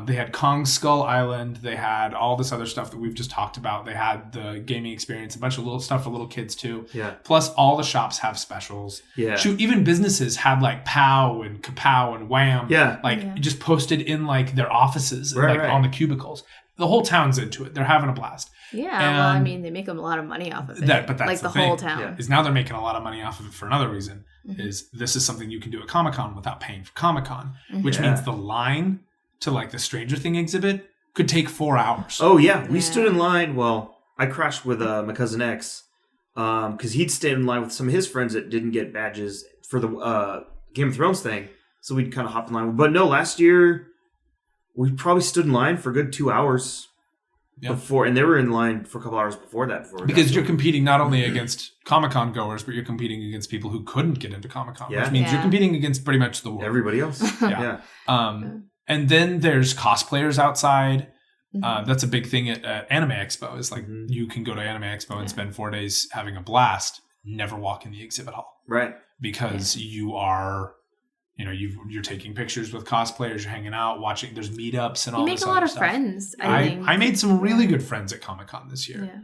They had Kong Skull Island. They had all this other stuff that we've just talked about. They had the gaming experience, a bunch of little stuff for little kids too. Yeah. Plus, all the shops have specials. Yeah. Shoot, even businesses had like Pow and Kapow and Wham. Yeah. Just posted in like their offices and Right. on the cubicles. The whole town's into it. They're having a blast. Yeah, well, I mean, they make them a lot of money off of it. But that's like the thing, whole town. is now they're making a lot of money off of it for another reason. Is this is something you can do at Comic-Con without paying for Comic-Con, which means the line to like the Stranger Thing exhibit could take 4 hours. Oh yeah, we stood in line. Well, I crashed with my cousin X because he'd stayed in line with some of his friends that didn't get badges for the Game of Thrones thing. So we'd kind of hopped in line. But no, last year we probably stood in line for a good 2 hours before, and they were in line for a couple hours before that. Because you're competing not only against Comic-Con goers, but you're competing against people who couldn't get into Comic-Con, which means you're competing against pretty much the world. Everybody else. And then there's cosplayers outside. That's a big thing at Anime Expo. Is like you can go to Anime Expo and spend 4 days having a blast, never walk in the exhibit hall, right? Because you are, you're taking pictures with cosplayers, you're hanging out, watching. There's meetups and all. You make this a lot of stuff. friends. I think I made some really good friends at Comic-Con this year.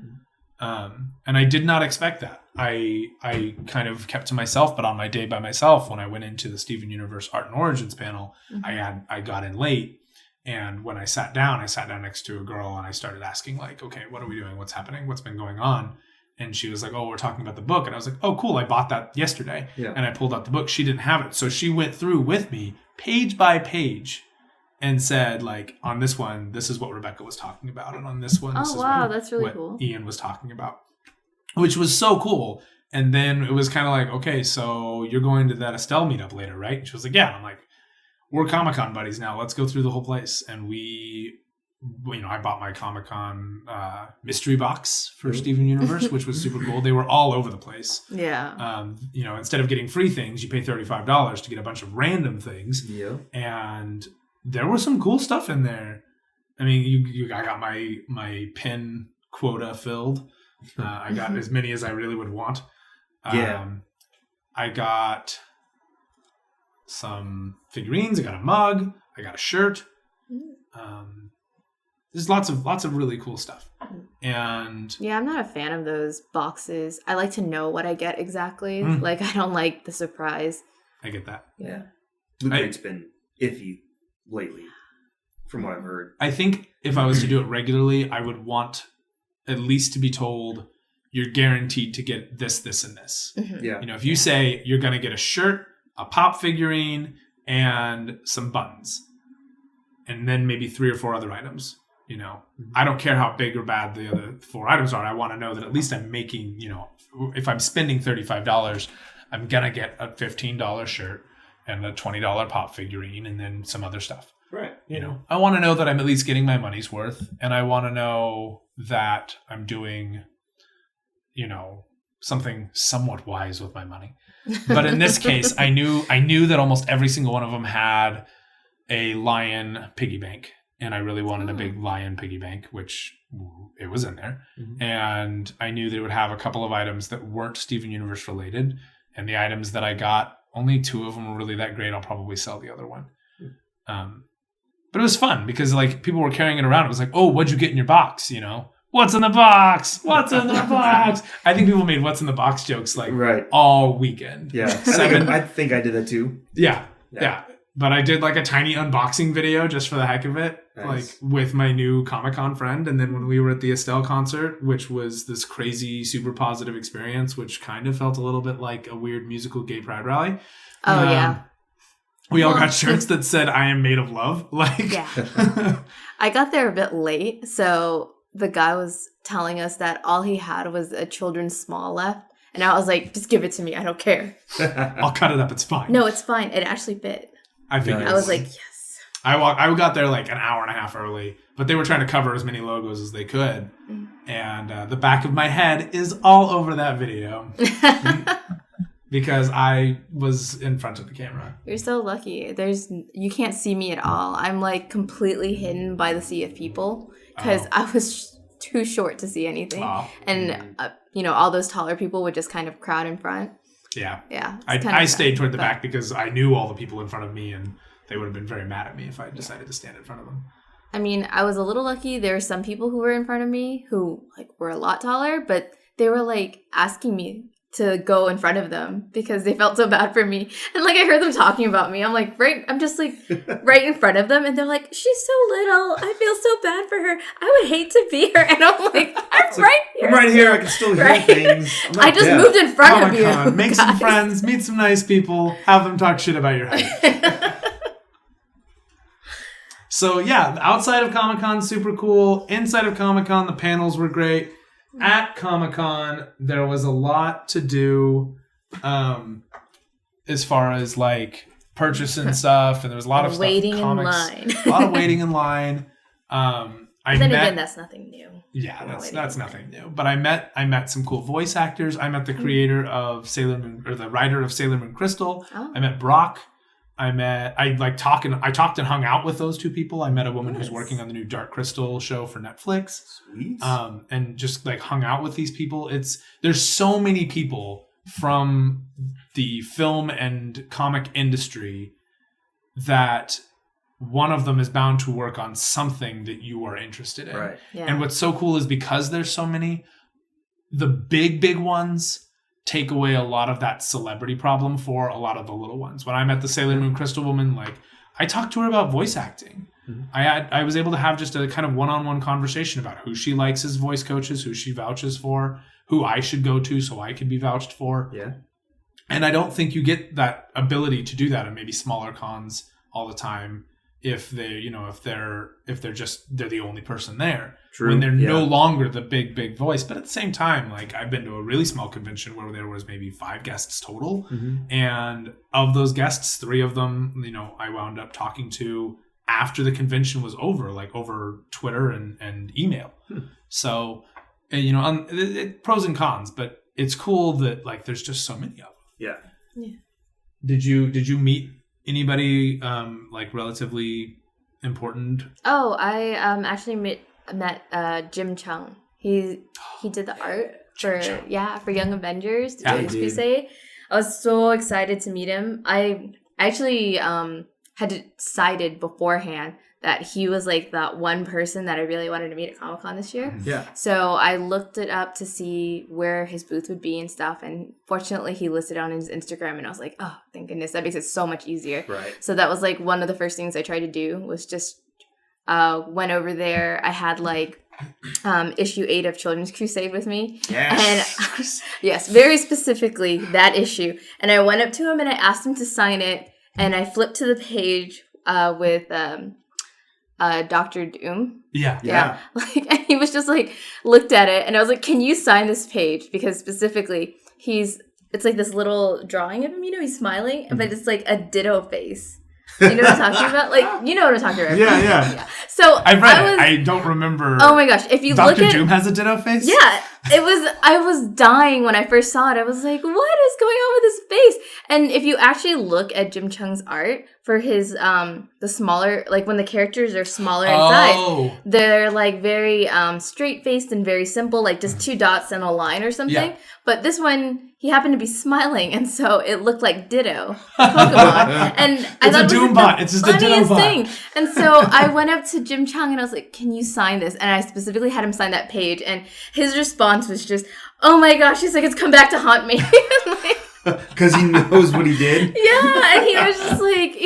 And I did not expect that. I kind of kept to myself, but on my day by myself, when I went into the Steven Universe Art and Origins panel, I got in late, and when I sat down next to a girl, and I started asking like, okay, what are we doing? What's happening? What's been going on? And she was like, oh, we're talking about the book. And I was like, oh, cool. I bought that yesterday. Yeah. And I pulled out the book. She didn't have it. So she went through with me page by page and said, like, on this one, this is what Rebecca was talking about. And on this one, this is that's really what cool. Ian was talking about, which was so cool. And then it was kind of like, okay, so you're going to that Estelle meetup later, right? And she was like, yeah. And I'm like, we're Comic-Con buddies now. Let's go through the whole place. And I bought my Comic-Con mystery box for Steven Universe, which was super cool. They were all over the place. Yeah. Instead of getting free things, you pay $35 to get a bunch of random things. Yeah. And there was some cool stuff in there. I mean, I got my pin quota filled. I got as many as I really would want. I got some figurines. I got a mug. I got a shirt. There's lots of really cool stuff. And I'm not a fan of those boxes. I like to know what I get exactly. Like, I don't like the surprise. I get that. Yeah. Loot crate's been iffy lately, from what I've heard. I think if I was to do it regularly, I would want at least to be told you're guaranteed to get this, this, and this. Yeah. If you say you're going to get a shirt, a pop figurine, and some buttons, and then maybe 3 or 4 other items. I don't care how big or bad the other 4 items are. I want to know that at least I'm making, if I'm spending $35, I'm going to get a $15 shirt and a $20 pop figurine and then some other stuff. Right. I want to know that I'm at least getting my money's worth, and I want to know that I'm doing, something somewhat wise with my money. But in this case, I knew that almost every single one of them had a lion piggy bank. And I really wanted a big lion piggy bank, which it was in there. And I knew they would have a couple of items that weren't Steven Universe related. And the items that I got, only 2 of them were really that great. I'll probably sell the other one. But it was fun because like people were carrying it around. It was like, oh, what'd you get in your box? What's in the box? What's in the box? I think people made what's in the box jokes like all weekend. Yeah. I think I did that too. Yeah. But I did like a tiny unboxing video just for the heck of it, like with my new Comic-Con friend. And then when we were at the Estelle concert, which was this crazy, super positive experience, which kind of felt a little bit like a weird musical gay pride rally. Oh, yeah. We all got shirts that said, I am made of love. I got there a bit late. So the guy was telling us that all he had was a children's small left. And I was like, just give it to me. I don't care. I'll cut it up. It's fine. No, it's fine. It actually fit. I figured. I was like, yes. I got there like an hour and a half early, but they were trying to cover as many logos as they could. And the back of my head is all over that video because I was in front of the camera. You're so lucky. You can't see me at all. I'm like completely hidden by the sea of people because I was too short to see anything. And, all those taller people would just kind of crowd in front. Yeah. Yeah. I stayed toward the back because I knew all the people in front of me and they would have been very mad at me if I decided to stand in front of them. I mean, I was a little lucky. There were some people who were in front of me who like were a lot taller, but they were like asking me to go in front of them because they felt so bad for me. And like I heard them talking about me. I'm just like right in front of them and they're like, she's so little. I feel so bad for her. I would hate to be her. And I'm like, I'm right here. I'm right here. I can still hear things. I just moved in front of you. Make some friends, meet some nice people, have them talk shit about your height. So yeah, outside of Comic-Con, super cool. Inside of Comic-Con, the panels were great. At Comic-Con, there was a lot to do as far as like purchasing stuff, and there was a lot of waiting stuff, in comics, line. a lot of waiting in line. Again, that's nothing new. Yeah, that's nothing new. But I met some cool voice actors. I met the creator of Sailor Moon, or the writer of Sailor Moon Crystal. Oh. I met Brock. I talked and hung out with those two people. I met a woman who's working on the new Dark Crystal show for Netflix. Sweet. And just like hung out with these people. There's so many people from the film and comic industry that one of them is bound to work on something that you are interested in. Right. Yeah. And what's so cool is because there's so many, the big ones take away a lot of that celebrity problem for a lot of the little ones. When I met the Sailor Moon Crystal woman, like I talked to her about voice acting. Mm-hmm. I was able to have just a kind of one-on-one conversation about who she likes as voice coaches, who she vouches for, who I should go to so I can be vouched for. Yeah. And I don't think you get that ability to do that in maybe smaller cons all the time if they're the only person there. True. When they're no longer the big voice. But at the same time, like I've been to a really small convention where there was maybe 5 guests total. Mm-hmm. And of those guests, 3 of them, I wound up talking to after the convention was over, like over Twitter and email. So, pros and cons, but it's cool that like there's just so many of them. Yeah. Did you meet anybody like relatively important? Oh, I actually met Jim Chung. He did the art for Young Avengers, the James Crusade. I was so excited to meet him. I actually had decided beforehand that he was like that one person that I really wanted to meet at Comic-Con this year. Yeah. So I looked it up to see where his booth would be and stuff. And fortunately, he listed it on his Instagram. And I was like, oh, thank goodness. That makes it so much easier. Right. So that was like one of the first things I tried to do was just went over there. I had like issue 8 of Children's Crusade with me. Yes. And yes, very specifically that issue. And I went up to him and I asked him to sign it. And I flipped to the page with Dr. Doom. Yeah. Like, and he was just like, looked at it, and I was like, can you sign this page? Because specifically, it's like this little drawing of him, he's smiling, but it's like a ditto face. You know what I'm talking about? Like, you know what I'm talking about. Yeah. So I've read it. I don't remember. Oh my gosh. If you Dr. look at Doom has a ditto face? Yeah. I was dying when I first saw it. I was like, what is going on with his face? And if you actually look at Jim Chung's art for his the smaller, like when the characters are smaller in size, they're like very straight faced and very simple, like just 2 dots and a line or something. Yeah. But this one, he happened to be smiling, and so it looked like Ditto Pokemon. And I thought it was Doombot. It's just a Ditto bot. Thing. And so I went up to Jim Chung and I was like, "Can you sign this?" And I specifically had him sign that page, and his response was just, "Oh my gosh!" He's like, "It's come back to haunt me." Because he knows what he did. Yeah, and he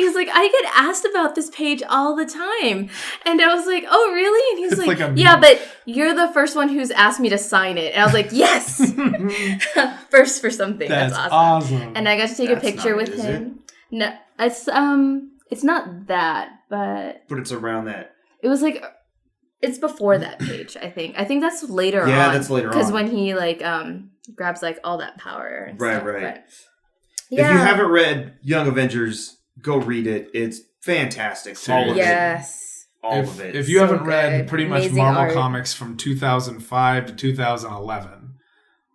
was like, I get asked about this page all the time. And I was like, oh, really? And he's like yeah, but you're the first one who's asked me to sign it. And I was like, yes! First for something. That's awesome. And I got to take a picture with him. No, it's not that, but it's around that. It was like, it's before that page, I think. I think that's later on. Yeah, that's later on. Because when he grabs like all that power and stuff. Right. But, yeah. If you haven't read Young Avengers, go read it. It's fantastic. All of it. All of it. If you haven't read pretty much Marvel Comics from 2005 to 2011,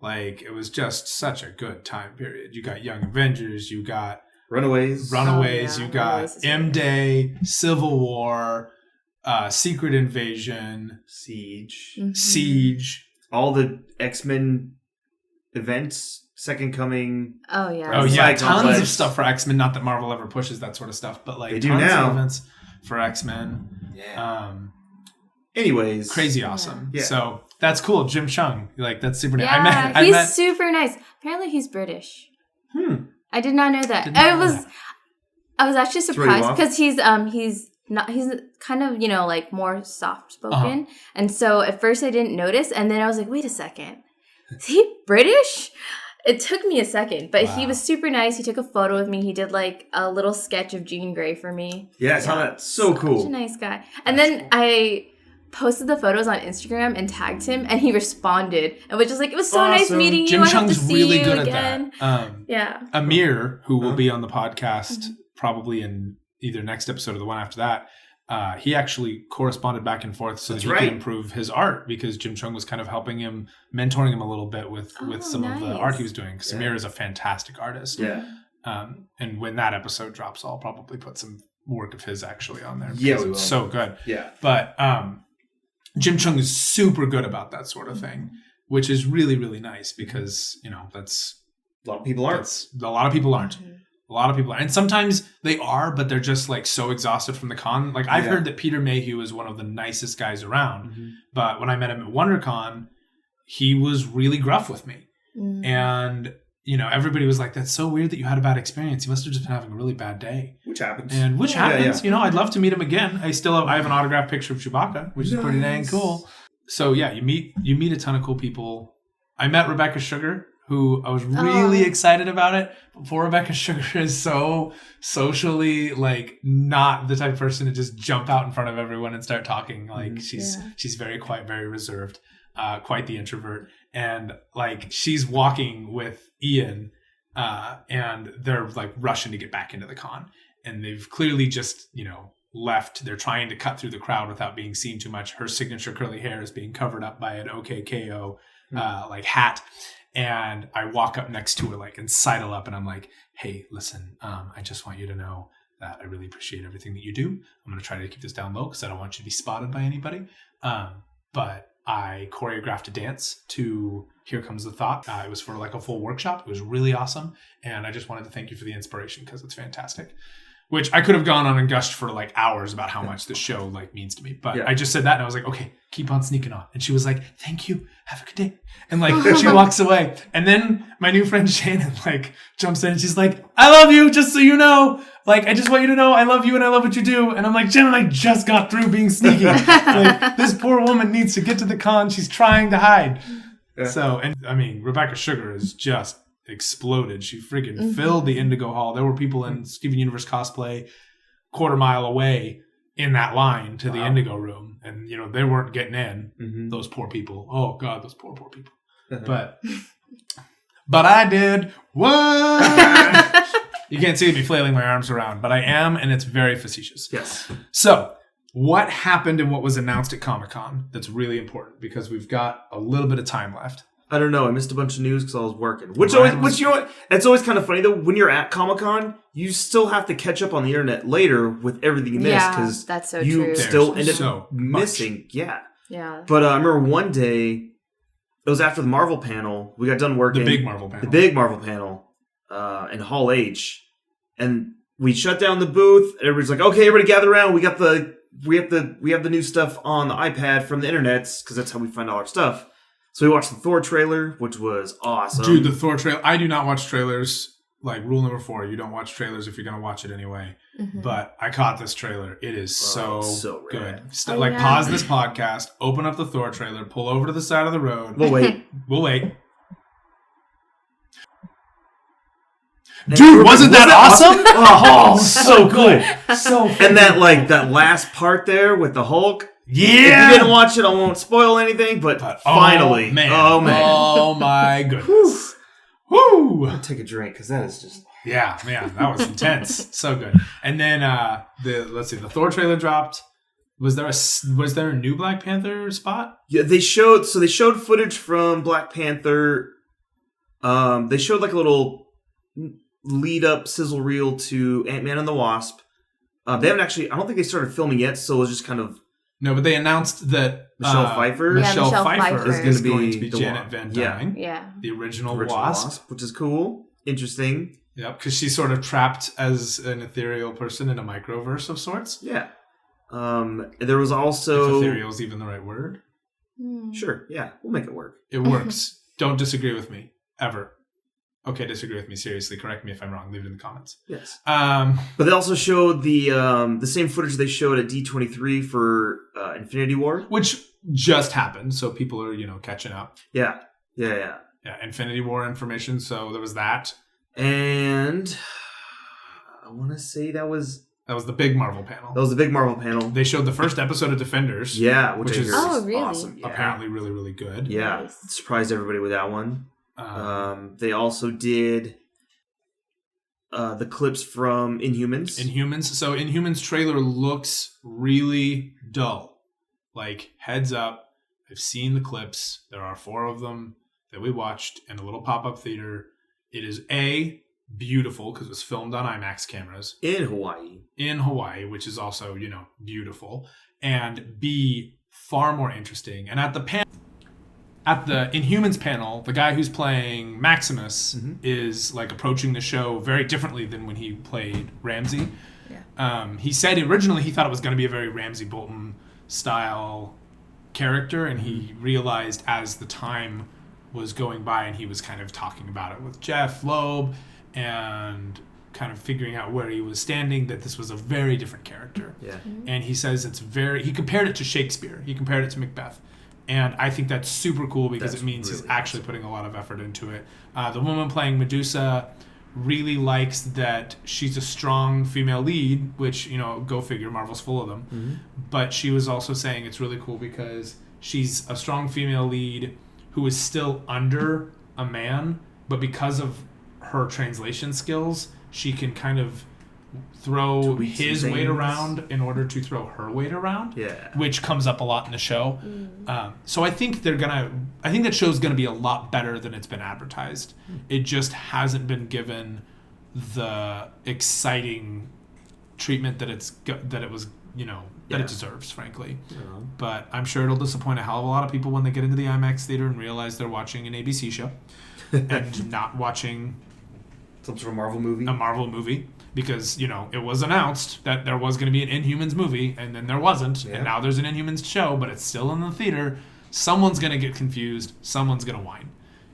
like it was just such a good time period. You got Young Avengers, you got Runaways, you got M-Day, Civil War, Secret Invasion, Siege, all the X-Men events, Second Coming. Oh yeah. Tons of stuff for X-Men. Not that Marvel ever pushes that sort of stuff, but like they do tons now. of events for X-Men. Yeah. Anyways, crazy awesome. Yeah. So That's cool. Jim Chung. Like, that's super nice. Yeah, he's super nice. Apparently he's British. I did not know that. I was actually surprised because he's kind of, like more soft spoken. And so at first I didn't notice, and then I was like, wait a second. Is he British? It took me a second, but he was super nice. He took a photo with me. He did like a little sketch of Jean Grey for me. Yeah, I saw that. So cool. Such a nice guy. And then I posted the photos on Instagram and tagged him, and he responded. And was just like, it was so nice meeting you. Jim I hope Chung's to see really you good again. at that. Yeah. Amir, who will be on the podcast probably in either next episode or the one after that, he actually corresponded back and forth so that he could improve his art, because Jim Chung was kind of helping him, mentoring him a little bit with some of the art he was doing. Because Amir is a fantastic artist. Yeah. And when that episode drops, I'll probably put some work of his actually on there. Yeah, we will. It's so good. Yeah. But Jim Chung is super good about that sort of thing, which is really, really nice because, that's... A lot of people aren't. A lot of people aren't. A lot of people are. And sometimes they are, but they're just like so exhausted from the con. Like I've heard that Peter Mayhew is one of the nicest guys around. But when I met him at WonderCon, he was really gruff with me. And, everybody was like, that's so weird that you had a bad experience. You must have just been having a really bad day. Which happens. And which happens. I'd love to meet him again. I have an autographed picture of Chewbacca, which is pretty dang cool. So yeah, you meet a ton of cool people. I met Rebecca Sugar, who I was really excited about it. But Rebecca Sugar is so socially, like, not the type of person to just jump out in front of everyone and start talking. Like, she's very quiet, very reserved, quite the introvert. And, like, she's walking with Ian, and they're, like, rushing to get back into the con. And they've clearly just, left. They're trying to cut through the crowd without being seen too much. Her signature curly hair is being covered up by an OKKO, hat. And I walk up next to her, like, and sidle up, and I'm like, hey, listen, I just want you to know that I really appreciate everything that you do. I'm going to try to keep this down low because I don't want you to be spotted by anybody. But I choreographed a dance to Here Comes the Thought. It was for, like, a full workshop. It was really awesome. And I just wanted to thank you for the inspiration because it's fantastic. Which I could have gone on and gushed for, like, hours about how much the show, like, means to me. But I just said that, and I was like, okay, keep on sneaking on. And she was like, thank you. Have a good day. And, like, she walks away. And then my new friend Shannon, like, jumps in, and she's like, I love you, just so you know. Like, I just want you to know I love you and I love what you do. And I'm like, Shannon, I just got through being sneaky. Like, this poor woman needs to get to the con. She's trying to hide. Yeah. So, and, I mean, Rebecca Sugar is just... exploded. She freaking filled the Indigo Hall. There were people in Steven Universe cosplay quarter mile away in that line to the Indigo room, and they weren't getting in. Those poor people. Oh God, those poor people. But I did. What? You can't see me flailing my arms around, but I am, and it's very facetious. Yes. So, what happened and what was announced at Comic-Con? That's really important because we've got a little bit of time left. I don't know. I missed a bunch of news because I was working. Which it's always kind of funny though. When you're at Comic-Con, you still have to catch up on the internet later with everything you missed because that's so you true. still end up missing. Yeah. But I remember one day, it was after the Marvel panel. We got done working. The big Marvel panel in Hall H, and we shut down the booth. Everybody's like, "Okay, everybody gather around. We have the new stuff on the iPad from the internet because that's how we find all our stuff." So we watched the Thor trailer, which was awesome. Dude, the Thor trailer. I do not watch trailers. Like, rule number 4, you don't watch trailers if you're going to watch it anyway. But I caught this trailer. It is so good. Pause this podcast, open up the Thor trailer, pull over to the side of the road. We'll wait. Dude, wasn't that awesome? Oh, so cool. So cool. And that last part there with the Hulk. Yeah. If you didn't watch it, I won't spoil anything, but finally. Oh, man. Oh, my goodness. Woo! I'll take a drink, because that is just... Yeah, man, that was intense. So good. And then, the Thor trailer dropped. Was there a new Black Panther spot? Yeah, they showed footage from Black Panther. They showed, like, a little lead-up sizzle reel to Ant-Man and the Wasp. They haven't actually... I don't think they started filming yet, so it was just kind of... No, but they announced that Michelle Pfeiffer is going to be Janet Van Dyne. Yeah. The original Wasp. Which is cool. Interesting. Yep, because she's sort of trapped as an ethereal person in a microverse of sorts. Yeah. There was also... If ethereal is even the right word. Sure, yeah, we'll make it work. It works. Don't disagree with me ever. Okay, disagree with me seriously. Correct me if I'm wrong. Leave it in the comments. Yes. Um, But they also showed the same footage they showed at D23 for Infinity War. which just happened, so people are catching up. Yeah. Yeah, Infinity War information. So there was that. And I want to say that was the big Marvel panel. the big Marvel panel. They showed the first episode of Defenders. Yeah, which I is hear really? awesome. Yeah. Apparently really, really good. Yeah, Nice. surprised everybody with that one. They also did the clips from Inhumans. Inhumans. So Inhumans trailer looks really dull. Like, heads up, I've seen the clips. There are 4 of them that we watched in a little pop-up theater. It is beautiful because it was filmed on IMAX cameras in Hawaii, which is also, beautiful. And B, far more interesting. And at the Inhumans panel, the guy who's playing Maximus is like approaching the show very differently than when he played Ramsey. Yeah. He said originally he thought it was going to be a very Ramsey Bolton style character, and he realized as the time was going by and he was kind of talking about it with Jeff Loeb and kind of figuring out where he was standing, that this was a very different character. Yeah. And he says he compared it to Shakespeare. He compared it to Macbeth. And I think that's super cool because it means really he's actually putting a lot of effort into it. The woman playing Medusa really likes that she's a strong female lead, which, go figure, Marvel's full of them. Mm-hmm. But she was also saying it's really cool because she's a strong female lead who is still under a man, but because of her translation skills, she can kind of throw Tweak some his weight things. around in order to throw her weight around, Yeah. which comes up a lot in the show. So I think that show's gonna be a lot better than it's been advertised. It just hasn't been given the exciting treatment that it deserves, frankly. But I'm sure it'll disappoint a hell of a lot of people when they get into the IMAX theater and realize they're watching an ABC show and not watching Some sort of Marvel movie. a Marvel movie, because it was announced that there was going to be an Inhumans movie, and then there wasn't, Yeah. and now there's an Inhumans show, but it's still in the theater. Someone's going to get confused. Someone's going to whine.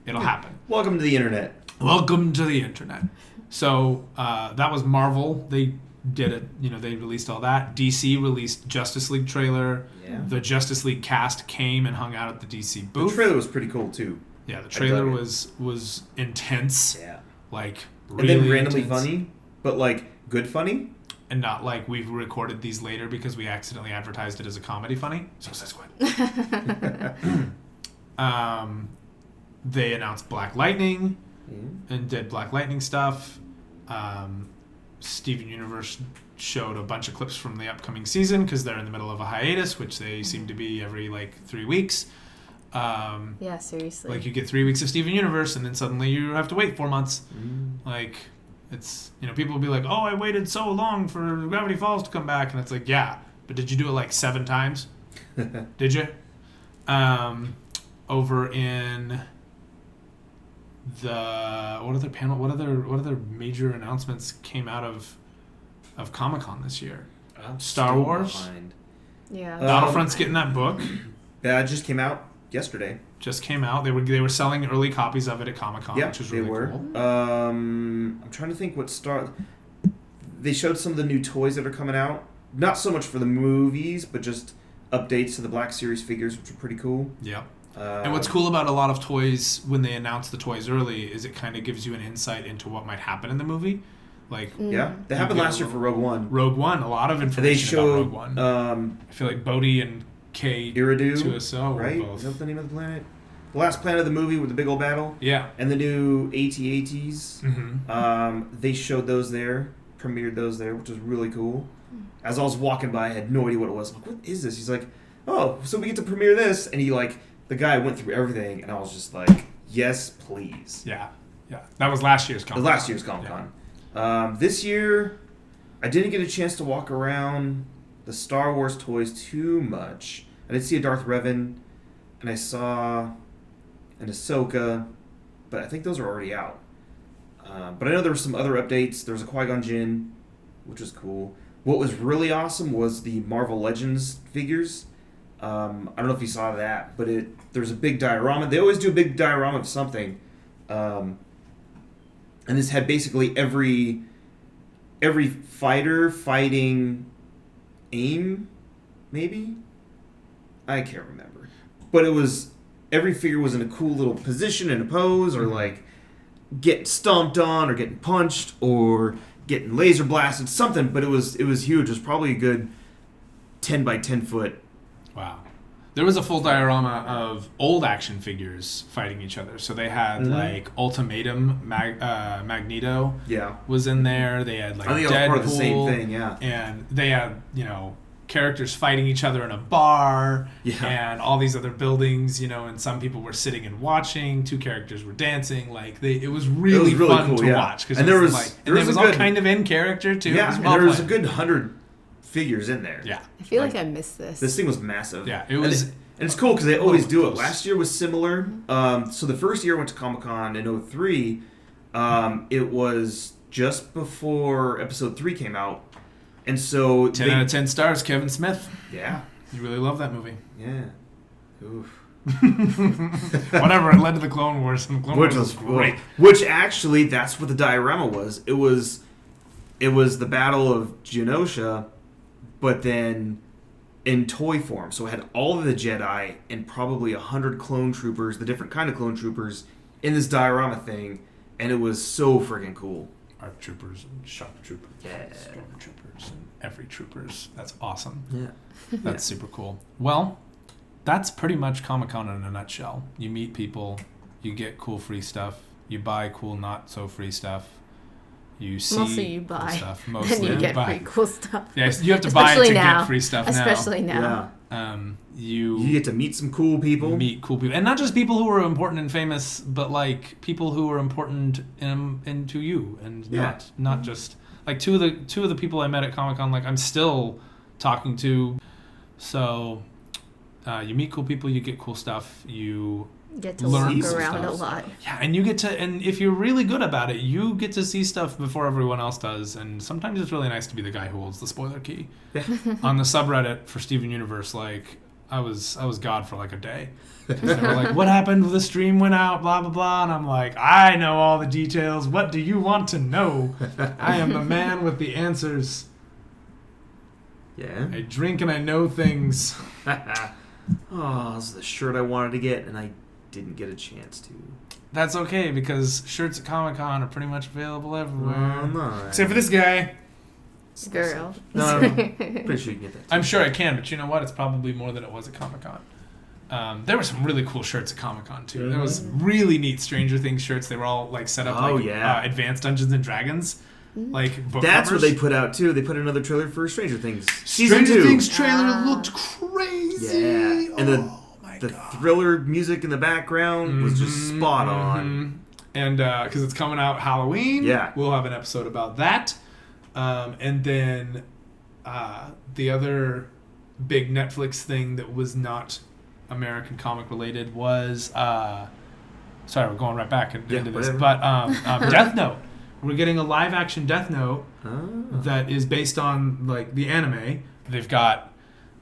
It'll happen. Welcome to the internet. Welcome to the internet. So that was Marvel. They did it. They released all that. DC released Justice League trailer. Yeah. The Justice League cast came and hung out at the DC The booth. trailer was pretty cool too. Yeah, the trailer dug it. was intense. Yeah. Like, And really then randomly intense. funny, but like good funny. And not like we've recorded these later because we accidentally advertised it as a comedy funny. Suicide Squad. They announced Black Lightning and did Black Lightning stuff. Steven Universe showed a bunch of clips from the upcoming season because they're in the middle of a hiatus, which they seem to be every 3 weeks. Yeah, seriously. Like, you get 3 weeks of Steven Universe and then suddenly you have to wait 4 months. Like, it's, people will be like, oh, I waited so long for Gravity Falls to come back. And it's like, yeah, but did you do it 7 times? Did you? Over in the what other major announcements came out of Comic-Con this year? Star Still Wars? behind. yeah. Battlefront's getting that book. That just came out yesterday. Just came out. They were selling early copies of it at Comic-Con, Yeah, which was they really were. cool. I'm trying to think what They showed some of the new toys that are coming out. Not so much for the movies, but just updates to the Black Series figures, which are pretty cool. Yep. And what's cool about a lot of toys, when they announce the toys early, is it kind of gives you an insight into what might happen in the movie. Like, Yeah, that happened get last year for Rogue One. Rogue One, a lot of They information showed about Rogue One. I feel like Bodhi and Kate Iridu, 2SO were right? both. Is that the name of the planet? The last planet of the movie with the big old battle. Yeah. And the new AT-ATs. Mm-hmm. They showed those there, premiered those there, which was really cool. As I was walking by, I had no idea what it was. I'm like, what is this? He's like, oh, so we get to premiere this. And the guy went through everything, and I was just like, yes, please. Yeah. Yeah. That was last year's Comic-Con. Last year's Comic-Con. This year, I didn't get a chance to walk around the Star Wars toys too much. I did see a Darth Revan, and I saw an Ahsoka, but I think those are already out. But I know there were some other updates. There was a Qui-Gon Jinn, which was cool. What was really awesome was the Marvel Legends figures. I don't know if you saw that, but there's a big diorama. They always do a big diorama of something. And this had basically every fighter fighting AIM, maybe? I can't remember. But every figure was in a cool little position and a pose, or like getting stomped on, or getting punched, or getting laser blasted, something. But it was huge. It was probably a good 10 by 10 foot. Wow. There was a full diorama of old action figures fighting each other. So they had like Ultimatum, Magneto was in there. They had like I think Deadpool. that was part of the same thing, yeah. And they had, characters fighting each other in a bar and all these other buildings, and some people were sitting and watching. 2 characters were dancing. It was really fun cool, to watch. And there was all kind of in character too. Yeah, and there was a good 100 figures in there. Yeah. I feel like I missed this. This thing was massive. Yeah, it was. And it's cool because they always do it. Last year was similar. So the first year I went to Comic-Con in 2003. It was just before Episode 3 came out. And so 10 out of 10 stars, Kevin Smith. Yeah. You really love that movie. Yeah. Oof. Whatever, it led to the Clone Wars, and the Clone Wars was great. Which actually, that's what the diorama was. It was the Battle of Genosha, but then in toy form. So it had all of the Jedi and probably 100 clone troopers, the different kind of clone troopers, in this diorama thing, and it was so freaking cool. ARC troopers and shock troopers, storm troopers, and every troopers. That's awesome. Yeah. That's super cool. Well, that's pretty much Comic-Con in a nutshell. You meet people, you get cool free stuff, you buy cool not so free stuff. You see Mostly you cool buy, stuff. then you get free cool stuff. Yes, you have to buy it to get free stuff now. Especially now. Yeah. You get to meet some cool people. And not just people who are important and famous, but like people who are important into you, and not just like two of the people I met at Comic-Con. Like I'm still talking to. So you meet cool people, you get cool stuff, you get to learn walk around a lot. Yeah, and you get to, and if you're really good about it, you get to see stuff before everyone else does. And sometimes it's really nice to be the guy who holds the spoiler key. On the subreddit for Steven Universe, like I was God for like a day. They were like, "What happened? The stream went out, blah blah blah," and I'm like, "I know all the details. What do you want to know? I am the man with the answers. Yeah. I drink and I know things." Oh, this is the shirt I wanted to get, and I didn't get a chance to. That's okay, because shirts at Comic-Con are pretty much available everywhere. Oh, no. Except for this guy. Girl. No. Pretty sure you can get that too. I'm sure I can, but you know what? It's probably more than it was at Comic-Con. There were some really cool shirts at Comic-Con, too. There was really neat Stranger Things shirts. They were all like set up Advanced Dungeons and Dragons. Like book That's covers. what they put out, too. They put another trailer for Stranger Things. Stranger 2. Things trailer looked crazy. Yeah. And the thriller music in the background was just spot on. And because it's coming out Halloween, we'll have an episode about that. And then the other big Netflix thing that was not American comic related was sorry, we're going right back into this, but Death Note. We're getting a live action Death Note that is based on like the anime. They've got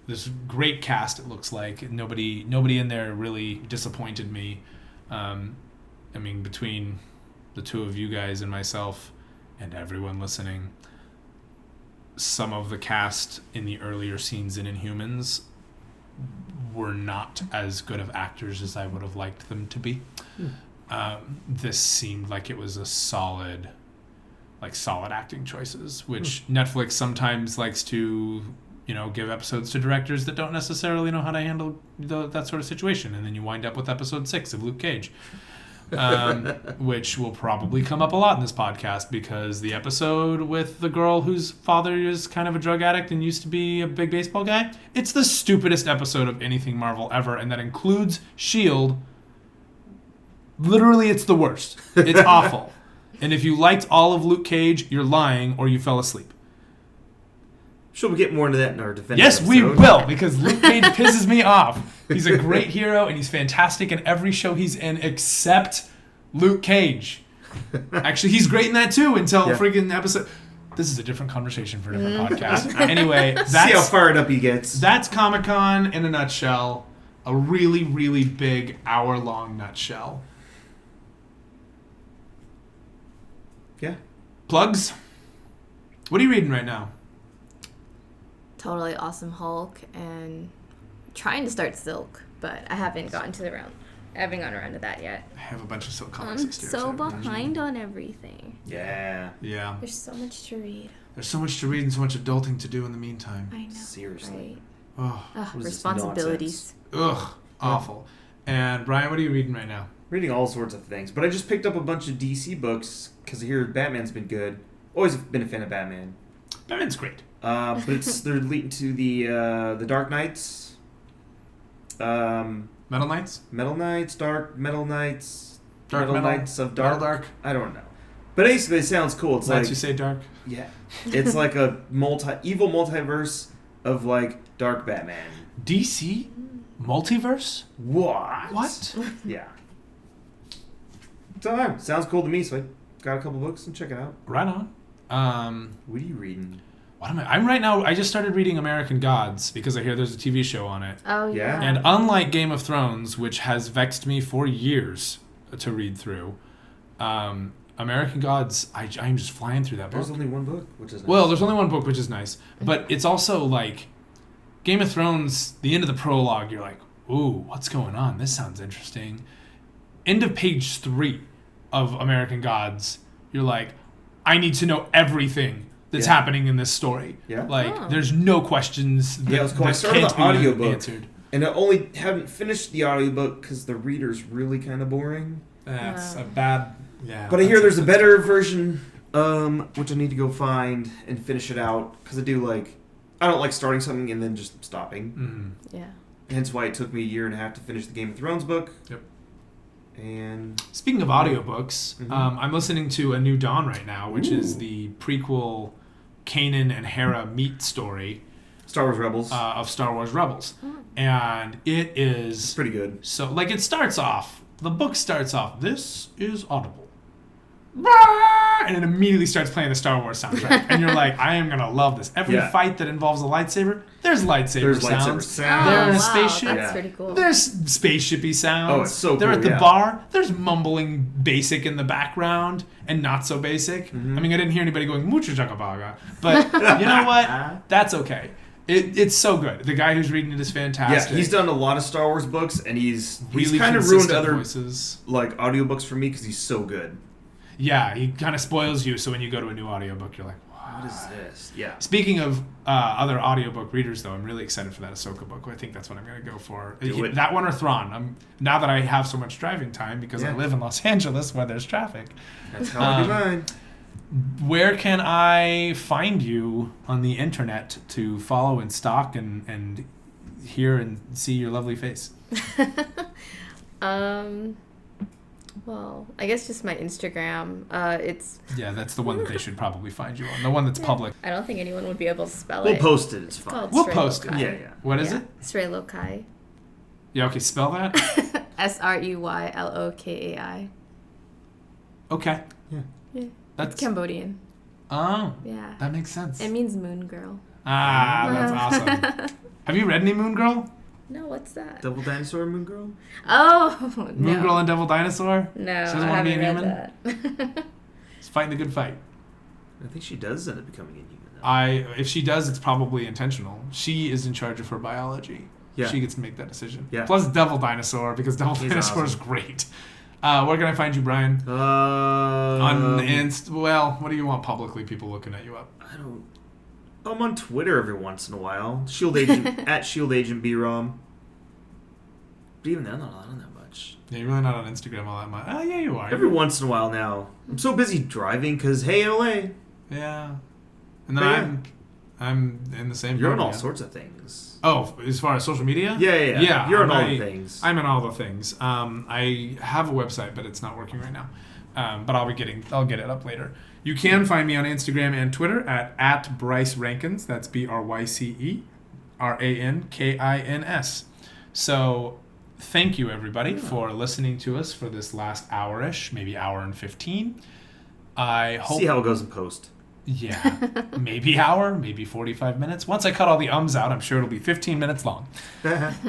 this great cast. It looks like nobody in there really disappointed me. I mean, between the two of you guys and myself and everyone listening, some of the cast in the earlier scenes in Inhumans were not as good of actors as I would have liked them to be. This seemed like it was a solid acting choices, which Netflix sometimes likes to, give episodes to directors that don't necessarily know how to handle that sort of situation. And then you wind up with episode 6 of Luke Cage. Which will probably come up a lot in this podcast, because the episode with the girl whose father is kind of a drug addict and used to be a big baseball guy, it's the stupidest episode of anything Marvel ever, and that includes S.H.I.E.L.D. Literally, it's the worst. It's awful. And if you liked all of Luke Cage, you're lying or you fell asleep. Sure, we'll get more into that in our defense Yes, episode. we will, because Luke Cage pisses me off. He's a great hero, and he's fantastic in every show he's in except Luke Cage. Actually, he's great in that too until freaking episode... This is a different conversation for a different podcast. Anyway, See how that's fired up he gets. that's Comic-Con in a nutshell. A really, really big hour-long nutshell. Yeah. Plugs? What are you reading right now? Totally Awesome Hulk and trying to start Silk, but I haven't gotten around to that yet. I have a bunch of Silk comics I'm upstairs. so I imagine. behind on everything. Yeah. Yeah. There's so much to read. There's so much to read and so much adulting to do in the meantime. I know. Seriously. Right? Oh, Ugh, What is this responsibilities. ugh, awful. And Brian, what are you reading right now? Reading all sorts of things. But I just picked up a bunch of DC books because I hear Batman's been good. Always been a fan of Batman. Batman's great. But they're leading to the Dark Knights. Metal Knights? Metal Knights, Dark Metal Knights, Dark Metal Metal? Knights of Dark. Metal Dark? I don't know. But basically, it sounds cool. It's Knights like you say dark? yeah, it's like a evil multiverse of like Dark Batman. DC? Multiverse? What? What? Yeah. So sounds cool to me. So I got a couple books and check it out. Right on. What are you reading? What am I? I'm right now. I just started reading American Gods because I hear there's a TV show on it. Oh, Yeah. yeah. And unlike Game of Thrones, which has vexed me for years to read through, American Gods, I'm just flying through that book. There's only one book, which is nice. Well, there's only one book, which is nice. But it's also like Game of Thrones, the end of the prologue, you're like, ooh, what's going on? This sounds interesting. End of page 3 of American Gods, you're like, I need to know everything that's Yeah. happening in this story. Yeah. Like, Oh. there's no questions that, Yeah, it was cool. I that started can't the be audiobook. answered. And I only haven't finished the audiobook because the reader's really kind of boring. That's a bad... Yeah. But I hear there's a that's- better version, which I need to go find and finish it out. Because I don't like starting something and then just stopping. Mhm. Yeah. Hence why it took me a year and a half to finish the Game of Thrones book. Yep. And Speaking of audiobooks, Mhm. I'm listening to A New Dawn right now, which is the prequel Kanan and Hera meet story Star Wars Rebels. of Star Wars Rebels. And it it's is pretty good. so, like, the book starts off, this is audible. And it immediately starts playing the Star Wars soundtrack. And you're like, I am going to love this. Every Yeah. fight that involves a lightsaber, there's lightsaber There's sounds. lightsaber sounds. They're in a wow, spaceship. That's Yeah. pretty cool. There's spaceshipy sounds. Oh, it's so They're cool, at the yeah. bar. There's mumbling basic in the background and not so basic. Mm-hmm. I mean, I didn't hear anybody going mucho chakabaga, but you know what? That's okay. It's so good. The guy who's reading it is Yeah, fantastic. he's done a lot of Star Wars books, and he's really kind of ruined consistent other voices. like audiobooks for me because he's so good. Yeah, he kind of spoils you. So when you go to a new audiobook, you're like, wow. What is this? Yeah. Speaking of other audiobook readers, though, I'm really excited for that Ahsoka book. I think that's what I'm going to go for. Do it. That one or Thrawn. Now that I have so much driving time because I Yeah. live in Los Angeles where there's traffic. That's how I do mine. Where can I find you on the internet to follow and stalk and hear and see your lovely face? Well, I guess just my Instagram. It's. Yeah, that's the one that they should probably find you on. The one that's public. I don't think anyone would be able to spell We'll it. post it. It's fine. called We'll Srey post it. Lokai. Yeah, yeah. What is it? Srey Lokai. Yeah, okay, spell that. SreyLokai. Okay. Yeah. That's It's Cambodian. Oh, Yeah. that makes sense. It means moon girl. Ah, that's awesome. Have you read any Moon Girl? No, what's that? Devil Dinosaur Moon Girl? Oh, no. Moon Girl and Devil Dinosaur? No, She doesn't I want to be haven't a read human? that. It's fighting the good fight. I think she does end up becoming a human. If she does, it's probably intentional. She is in charge of her biology. Yeah. She gets to make that decision. Yeah. Plus Devil Dinosaur, because Devil He's Dinosaur is awesome. great. Where can I find you, Brian? On well, what do you want publicly people looking at you up? I don't. I'm on Twitter every once in a while. Shield Agent at Shield Agent BROM. But even then, I'm not on that much. Yeah, you're really not on Instagram all that much. Oh, yeah, you are. Every once in a while now. I'm so busy driving because hey, LA. Yeah. And then But yeah. I'm in the same You're on boat, all yeah. sorts of things. Oh, as far as social media? Yeah. You're on all I- the things. I'm in all the things. I have a website, but it's not working right now. But I'll get it up later. You can find me on Instagram and Twitter at Bryce Rankins. That's BryceRankins. So thank you, everybody, for listening to us for this last hour-ish, maybe hour and 15. I hope... See how it goes in post. Yeah, maybe hour, maybe 45 minutes. Once I cut all the ums out, I'm sure it'll be 15 minutes long.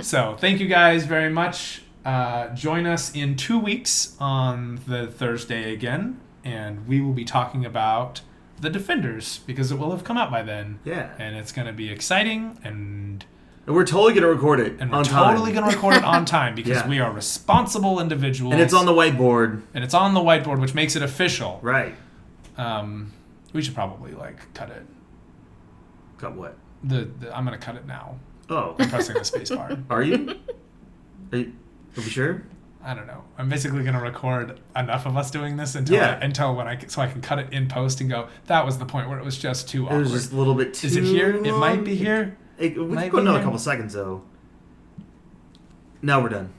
So thank you guys very much. Join us in 2 weeks on the Thursday again, and we will be talking about The Defenders, because it will have come out by then. Yeah. And it's going to be exciting, and we're totally going to record it and we're on totally time. going to record it on time, because Yeah. we are responsible individuals. And it's on the whiteboard. And it's on the whiteboard, which makes it official. Right. We should probably cut it. Cut what? I'm going to cut it now. Oh. I'm pressing the space bar. Are you? Are you sure? I don't know. I'm basically going to record enough of us doing this until I can cut it in post and go, that was the point where it was just too awkward. It was just a little bit too Is it here? It long. might be here. We can go another couple seconds, though. Now we're done.